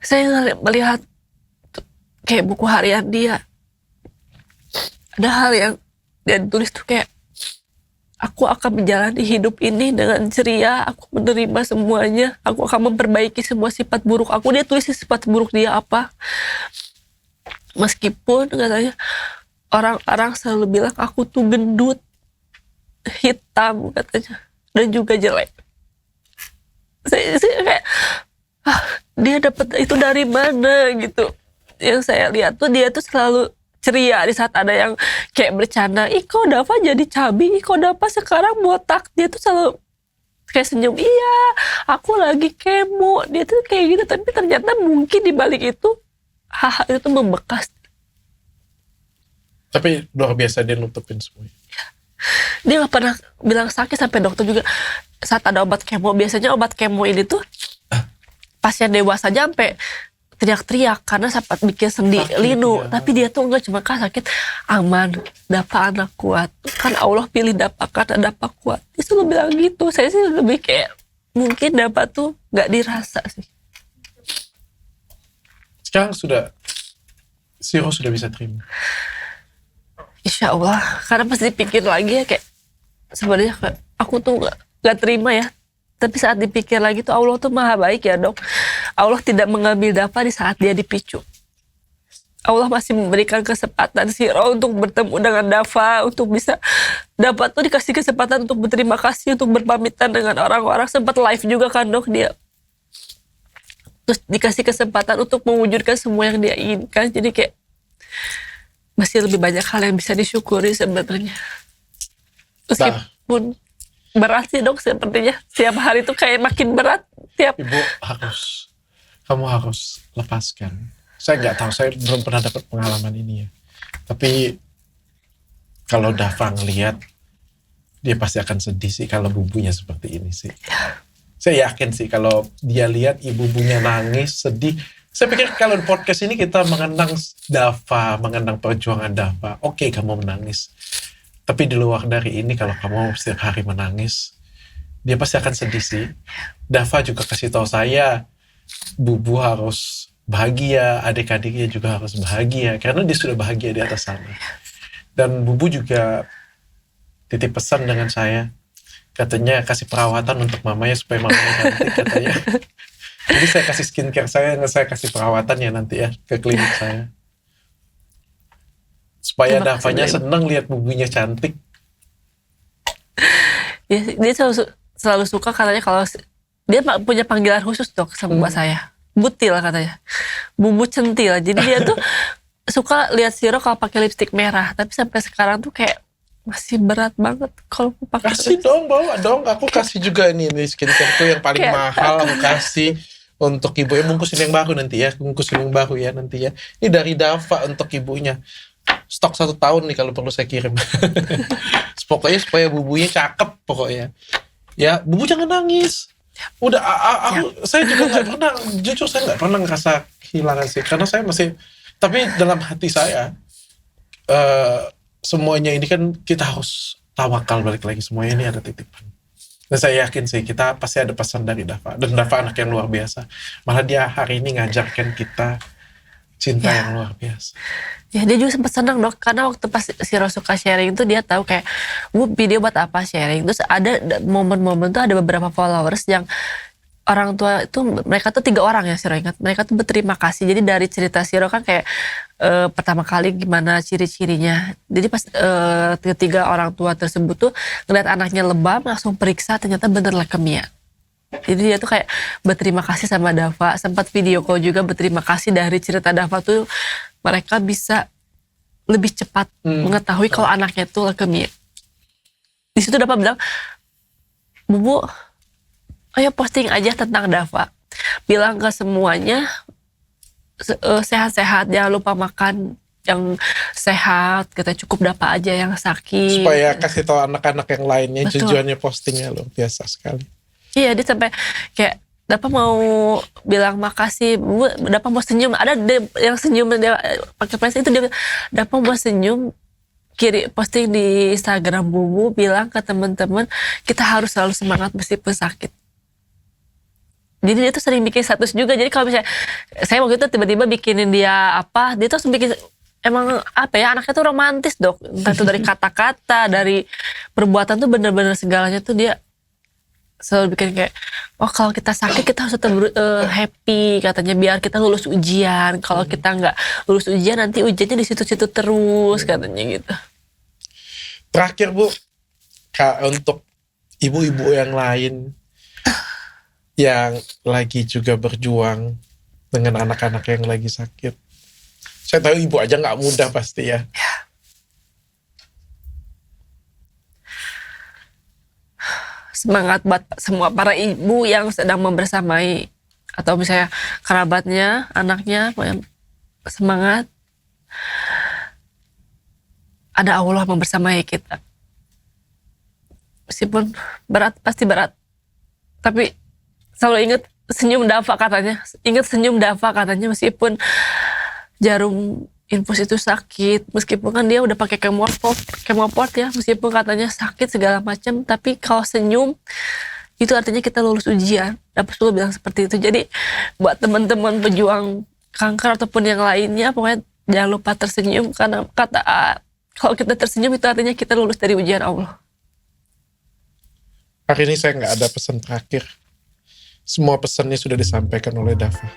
saya melihat kayak buku harian dia, ada hal yang dia tulis tuh kayak, aku akan menjalani hidup ini dengan ceria, aku menerima semuanya, aku akan memperbaiki semua sifat buruk aku. Dia tulis sifat buruk dia apa, meskipun katanya orang-orang selalu bilang aku tuh gendut, hitam katanya, dan juga jelek. Saya kayak, dia dapat itu dari mana gitu. Yang saya lihat tuh dia tuh selalu ceria di saat ada yang kayak bercanda, ih kok Dava jadi cabi, ih kok Dava sekarang botak. Dia tuh selalu kayak senyum, iya aku lagi kemo. Dia tuh kayak gitu, tapi ternyata mungkin di balik itu hal itu tuh membekas. Tapi luar biasa dia nutupin semuanya. Dia gak pernah bilang sakit, sampai dokter juga saat ada obat kemo. Biasanya obat kemo ini tuh pasien dewasa aja sampai teriak-teriak karena sempat bikin sendi linu. Tapi dia tuh enggak, cuma kan sakit, aman, Dava anak kuat. Kan Allah pilih Dava karena Dava kuat. Dia selalu bilang gitu. Saya sih lebih kayak mungkin Dava tuh gak dirasa sih. Sekarang Siro sudah bisa terima. Insya Allah, karena pas dipikir lagi ya kayak sebenarnya kayak aku tuh gak terima ya. Tapi saat dipikir lagi tuh Allah tuh maha baik ya dok. Allah tidak mengambil Dava di saat dia dipicu. Allah masih memberikan kesempatan Siro untuk bertemu dengan Dava, untuk bisa Dava tuh dikasih kesempatan untuk berterima kasih, untuk berpamitan dengan orang-orang. Sempat live juga kan dok dia. Terus dikasih kesempatan untuk mewujudkan semua yang dia inginkan. Jadi kayak masih lebih banyak hal yang bisa disyukuri sebenarnya. Meskipun berat sih dok sepertinya. Setiap hari tuh kayak makin berat. Ibu kamu harus lepaskan. Saya nggak tahu, saya belum pernah dapat pengalaman ini ya. Tapi kalau Dava ngeliat, dia pasti akan sedih sih kalau bubunya seperti ini sih. Saya yakin sih kalau dia lihat ibu-ibunya nangis, sedih. Saya pikir kalau di podcast ini kita mengenang Dava, mengenang perjuangan Dava. Oke, kamu menangis. Tapi di luar dari ini, kalau kamu setiap hari menangis, dia pasti akan sedih sih. Dava juga kasih tahu saya, Bubu harus bahagia, adik-adiknya juga harus bahagia. Karena dia sudah bahagia di atas sana. Dan Bubu juga titip pesan dengan saya. Katanya kasih perawatan untuk mamanya supaya mamanya cantik katanya. Jadi saya kasih skincare saya kasih perawatan ya nanti ya ke klinik saya. Supaya Davanya senang lihat bubunya cantik. Ya, dia selalu suka katanya kalau dia punya panggilan khusus dok sama saya. Butil katanya. Bubu centil. Jadi dia tuh suka lihat Siro kalau pakai lipstik merah. Tapi sampai sekarang tuh kayak masih berat banget kalau pakai. Kasih dong, bawa dong. Aku kasih juga ini skincare tuh yang paling mahal aku kasih. Untuk ibu ya, bungkusin yang baru nanti ya. Bungkusin yang baru ya nanti ya. Ini dari Dava untuk ibunya. Stok 1 tahun nih kalau perlu saya kirim. Pokoknya supaya bubunya cakep pokoknya. Ya, bubu jangan nangis. Udah, saya juga nggak pernah, jujur saya nggak pernah ngerasa kehilangan sih. Karena saya masih, tapi dalam hati saya, semuanya ini kan kita harus tawakal balik lagi. Semuanya ini ada titipan. Dan saya yakin sih kita pasti ada pesan dari Dava. Dan Dava anak yang luar biasa. Malah dia hari ini ngajarkan kita cinta yang luar biasa. Ya dia juga sempat senang dok. Karena waktu pas Siro suka sharing itu dia tahu kayak gue video buat apa sharing. Terus ada momen-momen tuh ada beberapa followers yang orang tua itu mereka tuh 3 orang ya Siro ingat. Mereka tuh berterima kasih. Jadi dari cerita Siro kan kayak pertama kali gimana ciri-cirinya. Jadi pas ketiga orang tua tersebut tuh ngeliat anaknya lebam langsung periksa ternyata bener leukemia. Jadi dia tuh kayak berterima kasih sama Dava. Sempat video call juga berterima kasih dari cerita Dava tuh mereka bisa lebih cepat mengetahui kalau anaknya tuh leukemia. Di situ Dava bilang, Bubu, ayo posting aja tentang Dava. Bilang ke semuanya sehat-sehat, jangan lupa makan yang sehat, kita cukup Dava aja yang sakit. Supaya kasih tahu anak-anak yang lainnya. Betul. Tujuannya postingnya loh biasa sekali. Iya dia sampai kayak Dava mau bilang makasih, Bu, Dava mau senyum. Ada yang senyum dia pakai plastik itu dia Dava mau senyum, posting di Instagram Bubu bilang ke teman-teman kita harus selalu semangat meskipun sakit. Jadi dia tuh sering bikin status juga. Jadi kalau misalnya saya waktu itu tiba-tiba bikinin dia apa, dia tuh bikin emang apa ya anaknya tuh romantis dok. Entah itu dari kata-kata, dari perbuatan tuh bener-bener segalanya tuh dia selalu bikin kayak oh kalau kita sakit kita harus tetap happy katanya biar kita lulus ujian. Kalau kita nggak lulus ujian nanti ujiannya di situ-situ terus katanya gitu. Terakhir Bu, untuk ibu-ibu yang lain yang lagi juga berjuang dengan anak-anak yang lagi sakit. Saya tahu ibu aja nggak mudah pasti ya. Semangat buat semua para ibu yang sedang membersamai atau misalnya kerabatnya, anaknya, semangat. Ada Allah membersamai kita. Meskipun berat, pasti berat. Tapi selalu ingat senyum Dava katanya. Ingat senyum Dava katanya meskipun jarum infus itu sakit. Meskipun kan dia udah pakai chemoport ya. Meskipun katanya sakit segala macam. Tapi kalau senyum itu artinya kita lulus ujian. Dava selalu bilang seperti itu. Jadi buat teman-teman pejuang kanker ataupun yang lainnya pokoknya jangan lupa tersenyum. Karena Kalau kita tersenyum itu artinya kita lulus dari ujian Allah. Hari ini saya nggak ada pesan terakhir. Semua pesannya sudah disampaikan oleh Dafa.